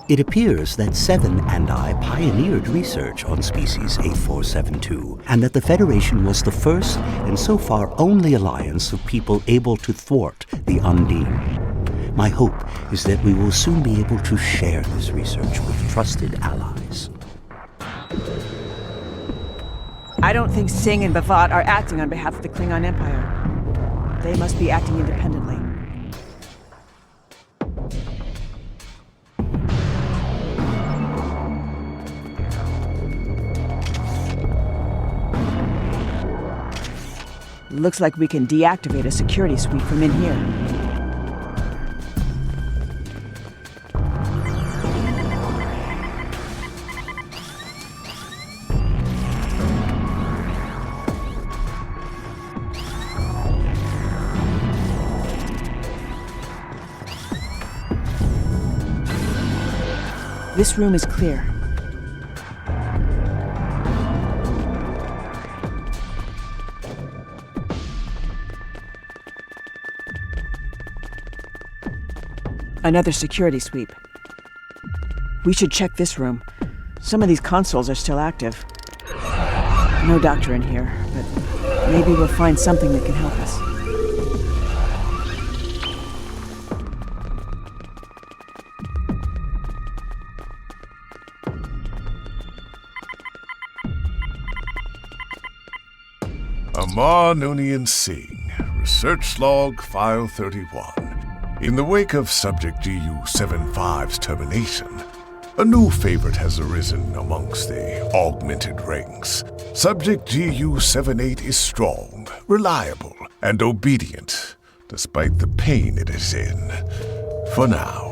It appears that Seven and I pioneered research on species 8472, and that the Federation was the first and so far only alliance of people able to thwart the Undine. My hope is that we will soon be able to share this research with trusted allies. I don't think Singh and Bavat are acting on behalf of the Klingon Empire. They must be acting independently. Looks like we can deactivate a security sweep from in here. This room is clear. Another security sweep. We should check this room. Some of these consoles are still active. No doctor in here, but maybe we'll find something that can help us. Amar Noonien Singh, Research Log File 31. In the wake of Subject GU-75's termination, a new favorite has arisen amongst the augmented ranks. Subject GU-78 is strong, reliable, and obedient, despite the pain it is in. For now.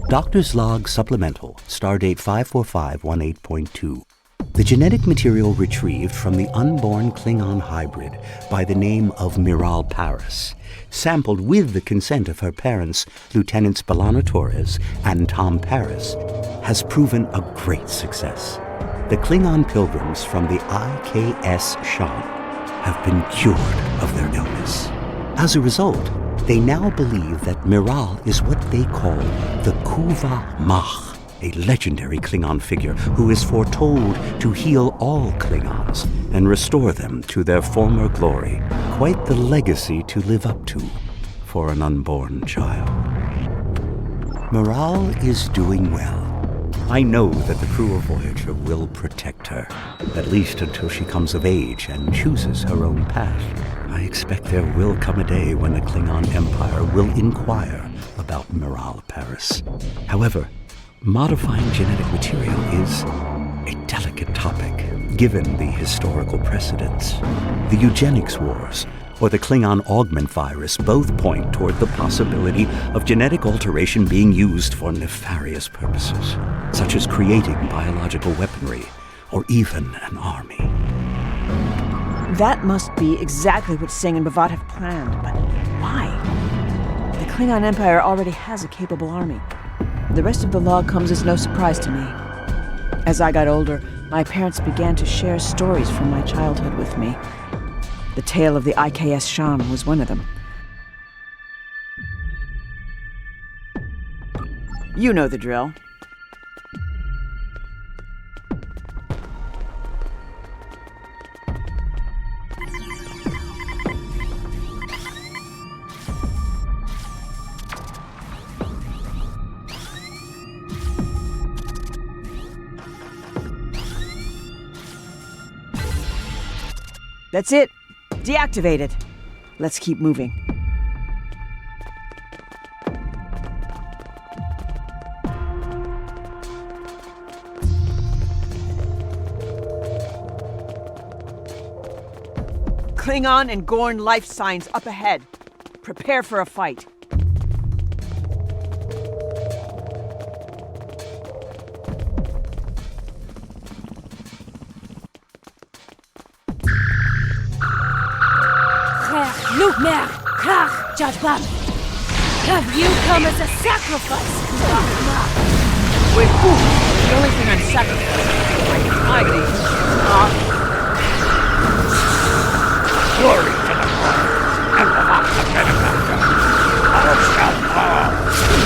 Doctor's Log Supplemental, Stardate 54518.2. The genetic material retrieved from the unborn Klingon hybrid by the name of Miral Paris, sampled with the consent of her parents, Lieutenants B'Elanna Torres and Tom Paris, has proven a great success. The Klingon pilgrims from the IKS Shan have been cured of their illness. As a result, they now believe that Miral is what they call the Kuvah magh, a legendary Klingon figure who is foretold to heal all Klingons and restore them to their former glory. Quite the legacy to live up to for an unborn child. Miral is doing well. I know that the crew of Voyager will protect her, at least until she comes of age and chooses her own path. I expect there will come a day when the Klingon Empire will inquire about Miral Paris. However, modifying genetic material is a delicate topic, given the historical precedents. The eugenics wars, or the Klingon augment virus, both point toward the possibility of genetic alteration being used for nefarious purposes, such as creating biological weaponry, or even an army. That must be exactly what Singh and B'Vat have planned, but why? The Klingon Empire already has a capable army. The rest of the log comes as no surprise to me. As I got older, my parents began to share stories from my childhood with me. The tale of the IKS Shan was one of them. You know the drill. That's it. Deactivated. Let's keep moving. Klingon and Gorn life signs up ahead. Prepare for a fight. Have you come as a sacrifice? Wait, the only thing I'm sacrificing is my Glory to the Lord, and the benefactor. All shall fall.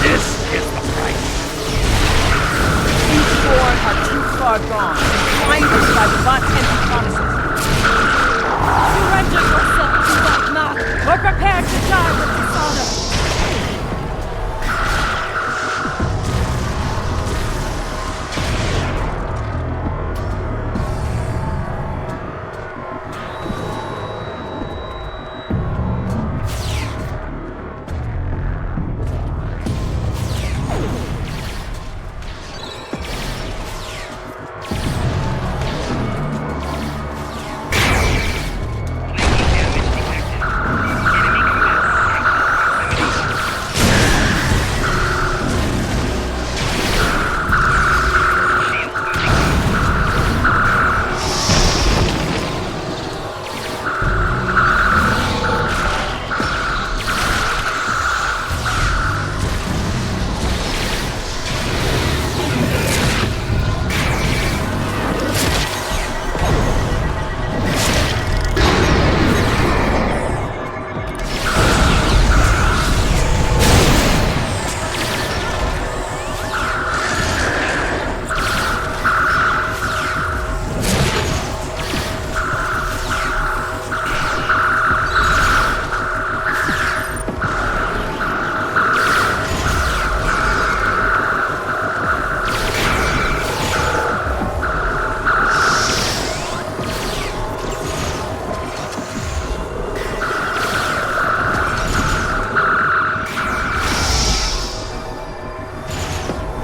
This is the price. You four are too far gone. Blinded by B'Vat's empty promises. Surrender yourself to that magh, or prepare to die with dishonor.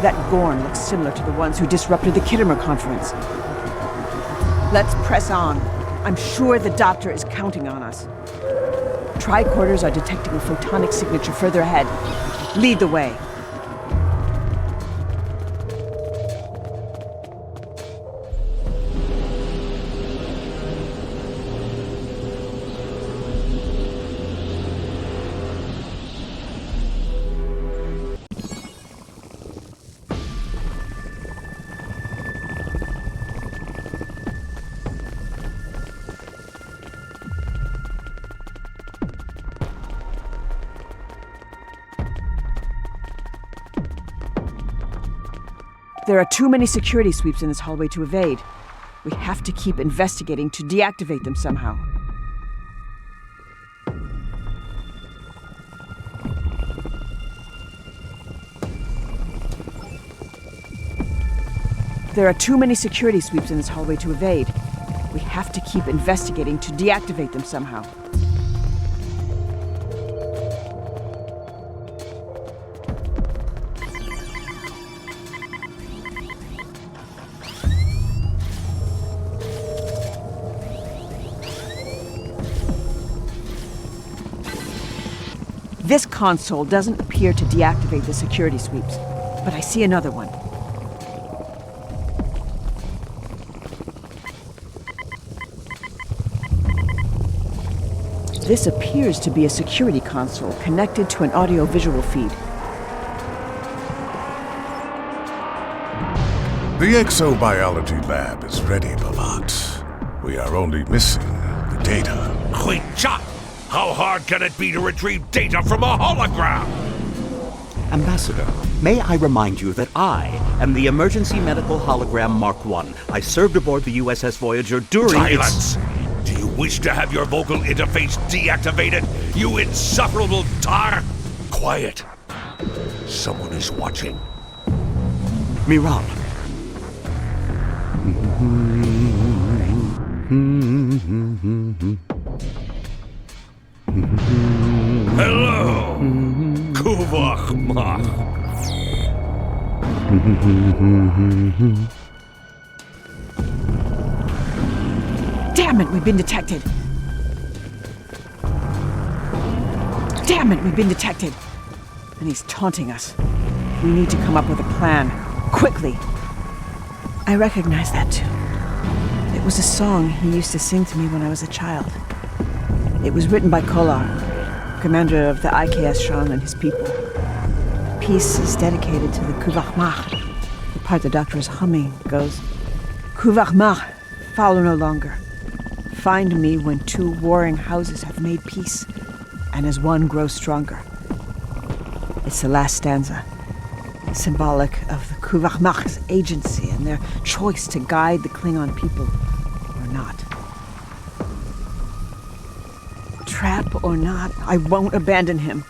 That Gorn looks similar to the ones who disrupted the Kittimer conference. Let's press on. I'm sure the doctor is counting on us. Tricorders are detecting a photonic signature further ahead. Lead the way. There are too many security sweeps in this hallway to evade. We have to keep investigating to deactivate them somehow. There are too many security sweeps in this hallway to evade. We have to keep investigating to deactivate them somehow. This console doesn't appear to deactivate the security sweeps, but I see another one. This appears to be a security console connected to an audio-visual feed. The exobiology lab is ready, Bavat. We are only missing the data. Quick, Chuck! How hard can it be to retrieve data from a hologram? Ambassador, may I remind you that I am the Emergency Medical Hologram Mark I. I served aboard the USS Voyager during Silence! Do you wish to have your vocal interface deactivated, you insufferable tar? Quiet. Someone is watching. Miral. Hello, Kuvah, magh. Damn it, we've been detected! Damn it, we've been detected! And he's taunting us. We need to come up with a plan. Quickly! I recognize that tune. It was a song he used to sing to me when I was a child. It was written by Kolar, commander of the IKS Shan and his people. The piece is dedicated to the Kuvah magh. The part the doctor is humming goes, Kuvah magh, follow no longer. Find me when two warring houses have made peace, and as one grows stronger. It's the last stanza, symbolic of the Kuvah magh's agency and their choice to guide the Klingon people or not. Trap or not, I won't abandon him.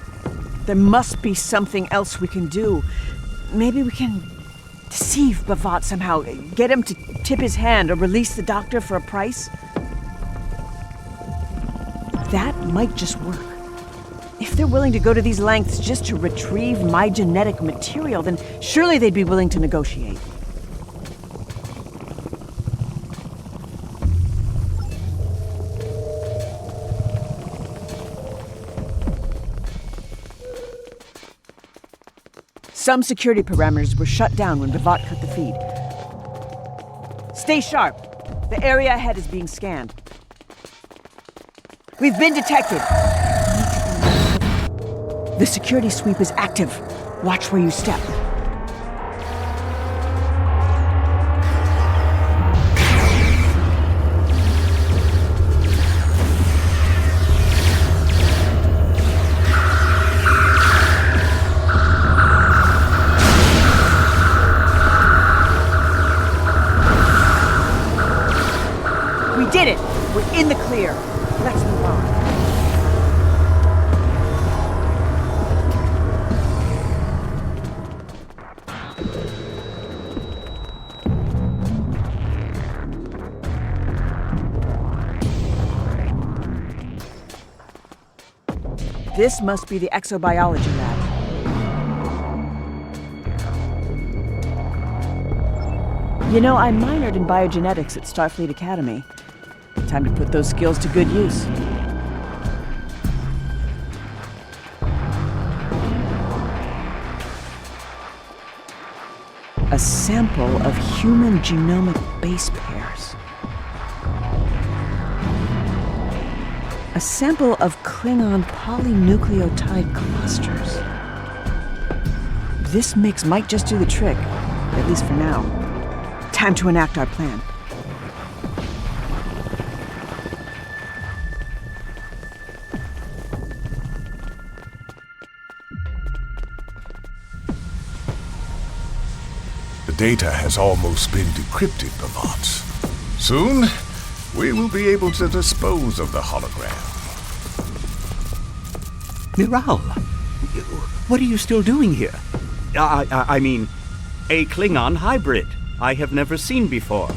There must be something else we can do. Maybe we can deceive Bavat somehow, get him to tip his hand or release the doctor for a price. That might just work. If they're willing to go to these lengths just to retrieve my genetic material, then surely they'd be willing to negotiate. Some security parameters were shut down when Bavat cut the feed. Stay sharp. The area ahead is being scanned. We've been detected. The security sweep is active. Watch where you step. We did it! We're in the clear. Let's move on. This must be the exobiology lab. You know, I minored in biogenetics at Starfleet Academy. Time to put those skills to good use. A sample of human genomic base pairs. A sample of Klingon polynucleotide clusters. This mix might just do the trick, at least for now. Time to enact our plan. The data has almost been decrypted, Bavat. Soon, we will be able to dispose of the hologram. Miral, what are you still doing here? I mean, a Klingon hybrid I have never seen before.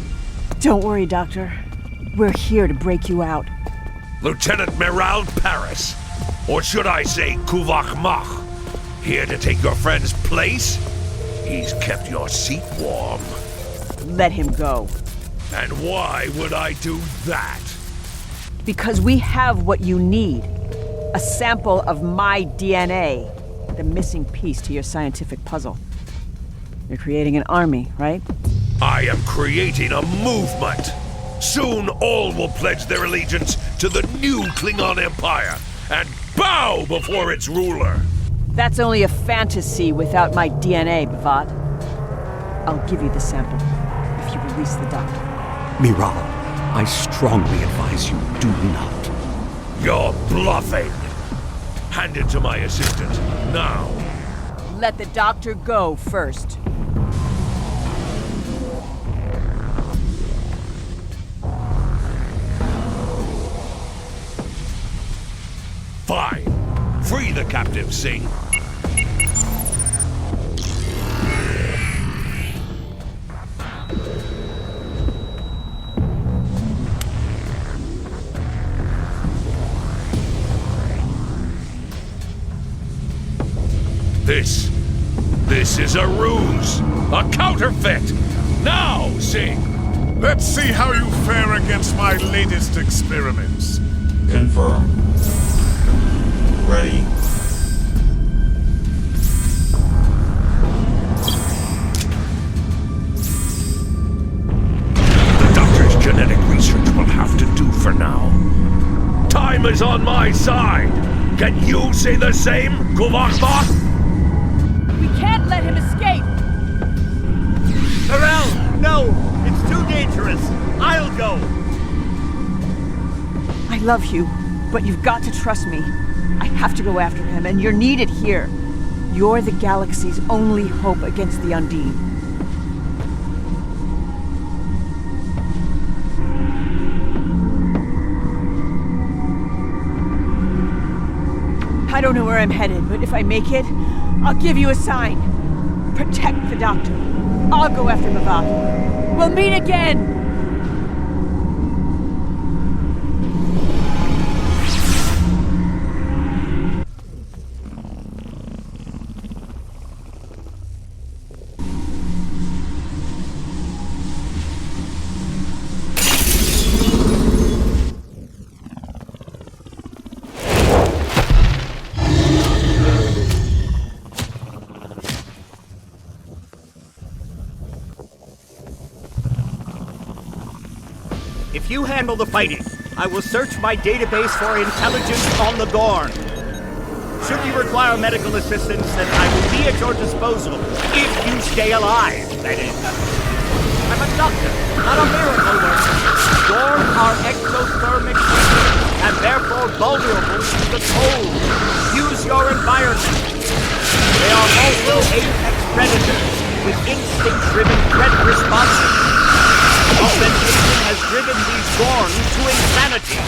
Don't worry, Doctor. We're here to break you out. Lieutenant Miral Paris, or should I say Kuvah magh, here to take your friend's place? He's kept your seat warm. Let him go. And why would I do that? Because we have what you need. A sample of my DNA. The missing piece to your scientific puzzle. You're creating an army, right? I am creating a movement. Soon all will pledge their allegiance to the new Klingon Empire and bow before its ruler. That's only a fantasy without my DNA, Bavat. I'll give you the sample if you release the doctor. Miral, I strongly advise you do not. You're bluffing. Hand it to my assistant, now. Let the doctor go first. Fine. Free the captive, Singh. This is a ruse! A counterfeit! Now, Singh! Let's see how you fare against my latest experiments. Confirm. Ready. The doctor's genetic research will have to do for now. Time is on my side! Can you say the same, Kuvah magh? We can't let him escape! Miral, no! It's too dangerous! I'll go! I love you, but you've got to trust me. I have to go after him, and you're needed here. You're the galaxy's only hope against the Undine. I don't know where I'm headed, but if I make it, I'll give you a sign. Protect the doctor. I'll go after Bavat. We'll meet again! If you handle the fighting, I will search my database for intelligence on the Gorn. Should you require medical assistance, then I will be at your disposal, if you stay alive, that is. I'm a doctor, not a miracle worker. Gorn are exothermic creatures, and therefore vulnerable to the cold. Use your environment. They are also apex predators, with instinct-driven threat responses. Augmentation has driven these Gorn to insanity.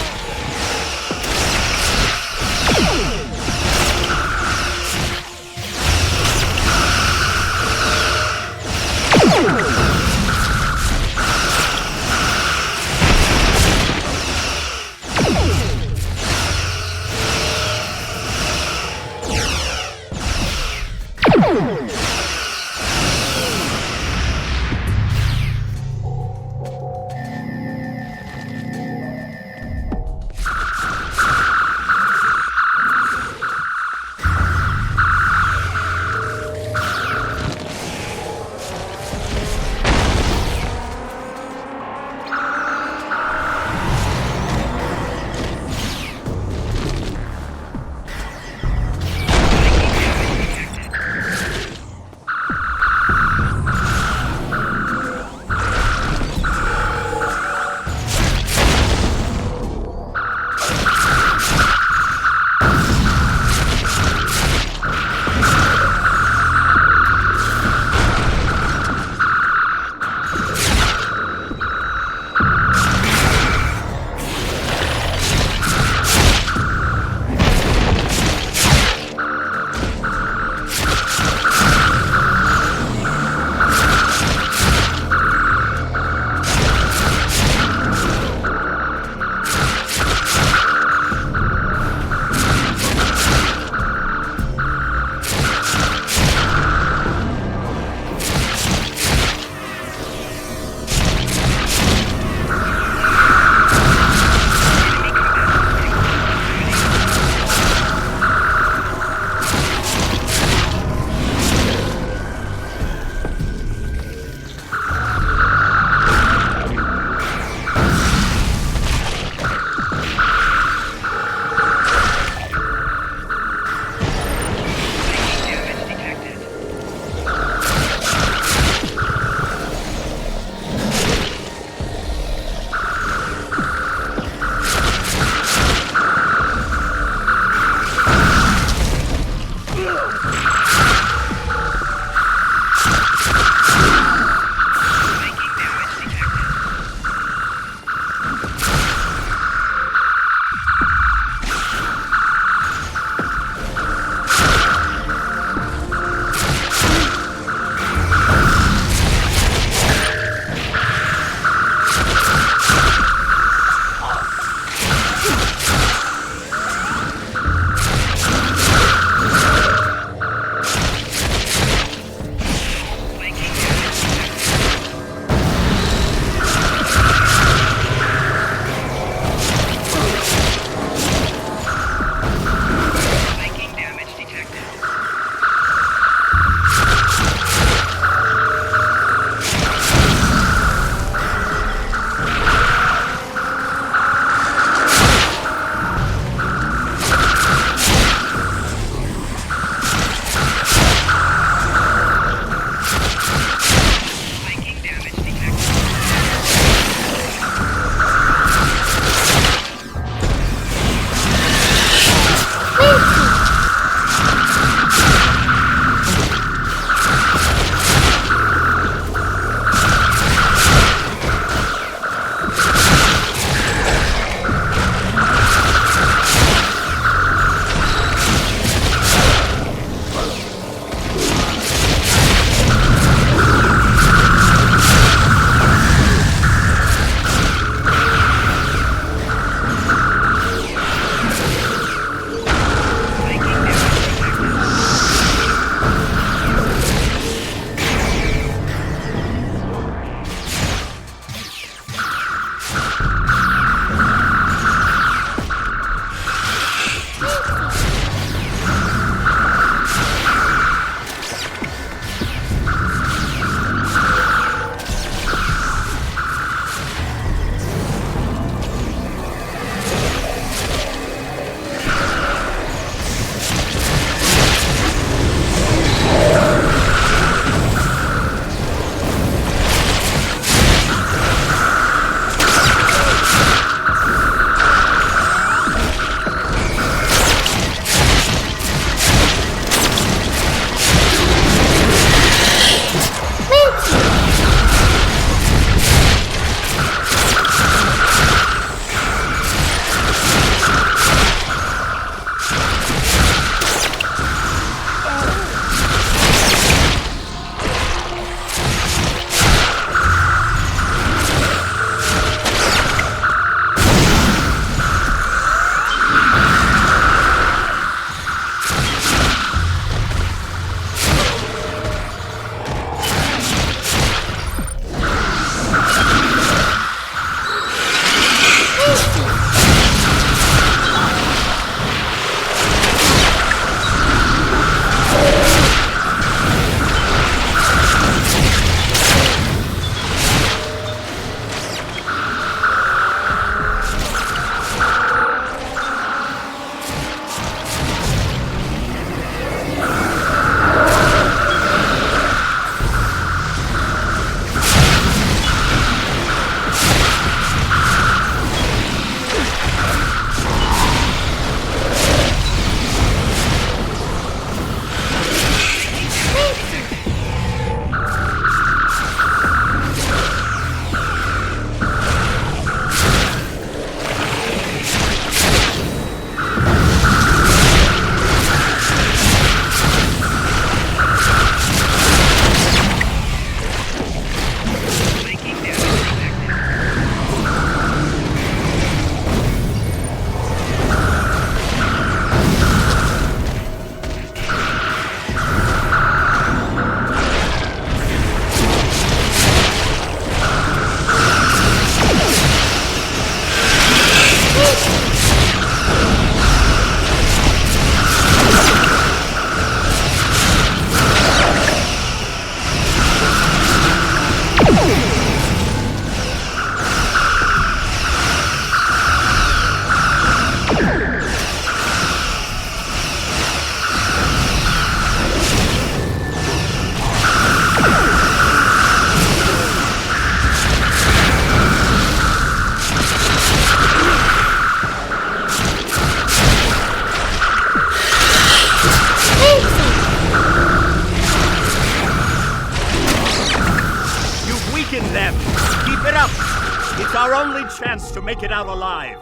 chance to make it out alive.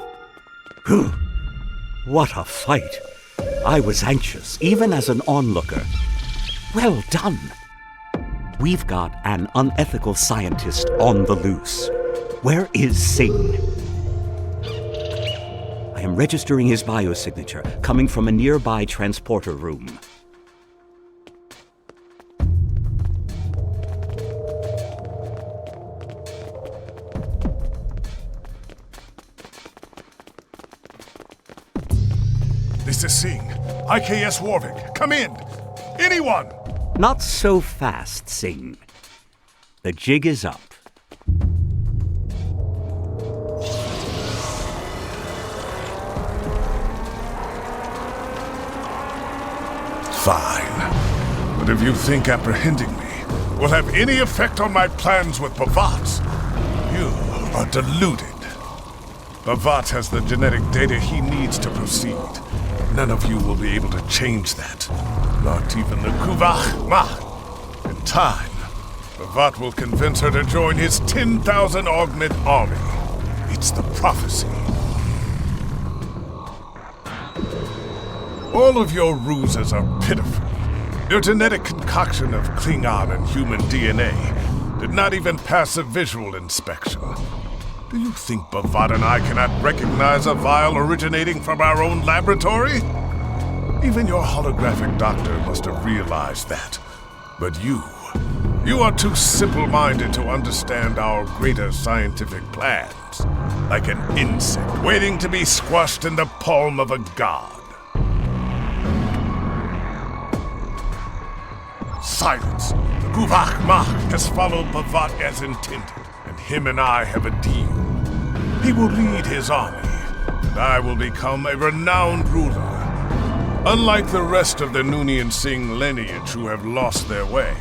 What a fight. I was anxious, even as an onlooker. Well done. We've got an unethical scientist on the loose. Where is Singh? I am registering his biosignature, coming from a nearby transporter room. This is Singh. IKS Warwick. Come in. Anyone! Not so fast, Singh. The jig is up. Fine. But if you think apprehending me will have any effect on my plans with Bavat, you are deluded. Bavat has the genetic data he needs to proceed. None of you will be able to change that. Not even the Kuvah, magh. In time, Bavat will convince her to join his 10,000 augment army. It's the prophecy. All of your ruses are pitiful. Your genetic concoction of Klingon and human DNA did not even pass a visual inspection. Do you think Bavat and I cannot recognize a vial originating from our own laboratory? Even your holographic doctor must have realized that. But you are too simple-minded to understand our greater scientific plans. Like an insect waiting to be squashed in the palm of a god. Silence! The Kuvah magh has followed Bavat as intended, and him and I have a deal. He will lead his army, and I will become a renowned ruler. Unlike the rest of the Noonien Singh lineage who have lost their way,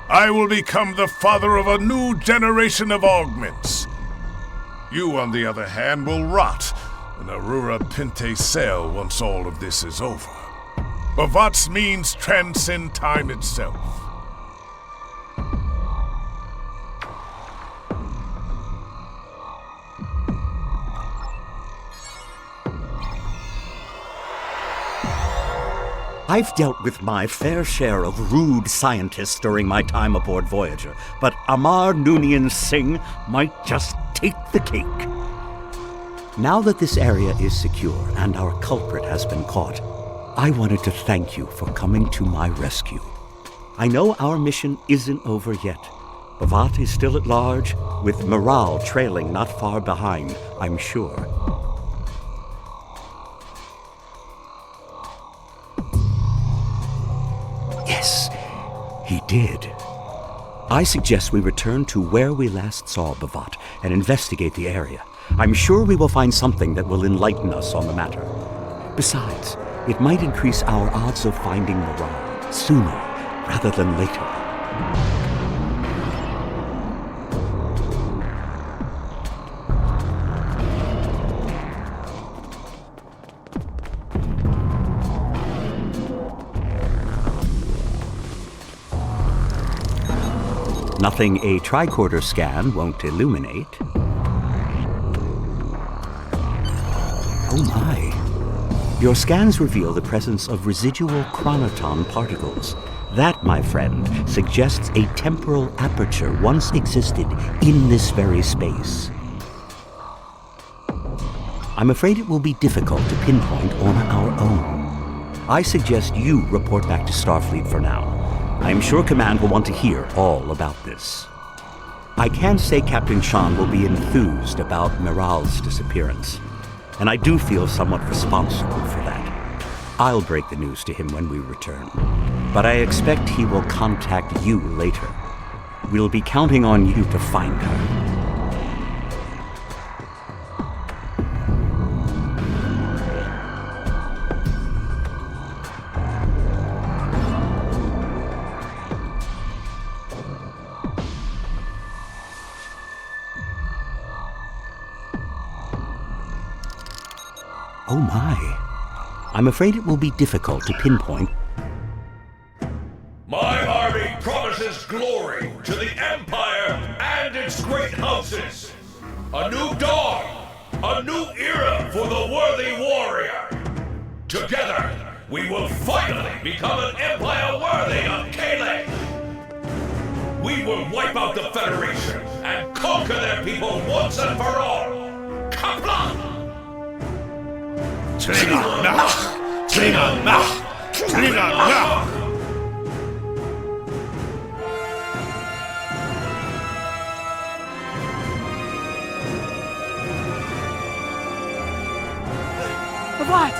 I will become the father of a new generation of augments. You, on the other hand, will rot in Aurora Pente Cell once all of this is over. Bavat's means transcend time itself. I've dealt with my fair share of rude scientists during my time aboard Voyager, but Amar Noonien Singh might just take the cake. Now that this area is secure and our culprit has been caught, I wanted to thank you for coming to my rescue. I know our mission isn't over yet. Bavat is still at large, with morale trailing not far behind, I'm sure. Yes, he did. I suggest we return to where we last saw Bavat and investigate the area. I'm sure we will find something that will enlighten us on the matter. Besides, it might increase our odds of finding Morale sooner rather than later. Nothing a tricorder scan won't illuminate. Oh my. Your scans reveal the presence of residual chronoton particles. That, my friend, suggests a temporal aperture once existed in this very space. I'm afraid it will be difficult to pinpoint on our own. I suggest you report back to Starfleet for now. I am sure Command will want to hear all about this. I can say Captain Sean will be enthused about Miral's disappearance, and I do feel somewhat responsible for that. I'll break the news to him when we return, but I expect he will contact you later. We'll be counting on you to find her. Oh my. I'm afraid it will be difficult to pinpoint. My army promises glory to the Empire and its great houses. A new dawn! A new era for the worthy warrior! Together, we will finally become an empire worthy of Kale! We will wipe out the Federation and conquer their people once and for all! Kaplan! Klingon magh! Klingon magh! Klingon magh! What?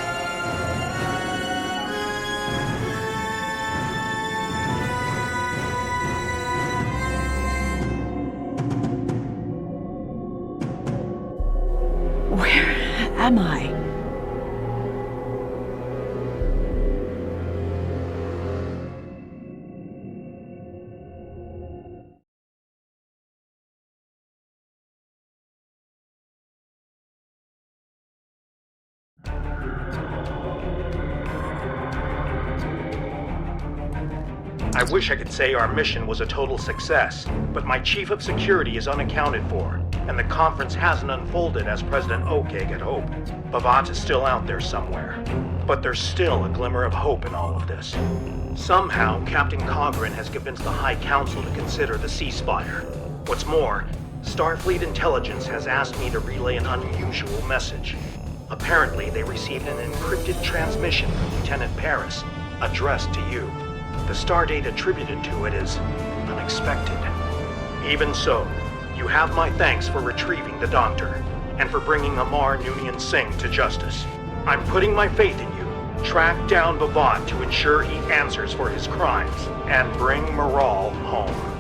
Where am I? I wish I could say our mission was a total success, but my chief of security is unaccounted for, and the conference hasn't unfolded as President Okeg had hoped. Bavat is still out there somewhere, but there's still a glimmer of hope in all of this. Somehow, Captain Cogran has convinced the High Council to consider the ceasefire. What's more, Starfleet Intelligence has asked me to relay an unusual message. Apparently, they received an encrypted transmission from Lieutenant Paris, addressed to you. The stardate attributed to it is unexpected. Even so, you have my thanks for retrieving the Doctor, and for bringing Amar Noonien Singh to justice. I'm putting my faith in you. Track down Bavat to ensure he answers for his crimes, and bring Maral home.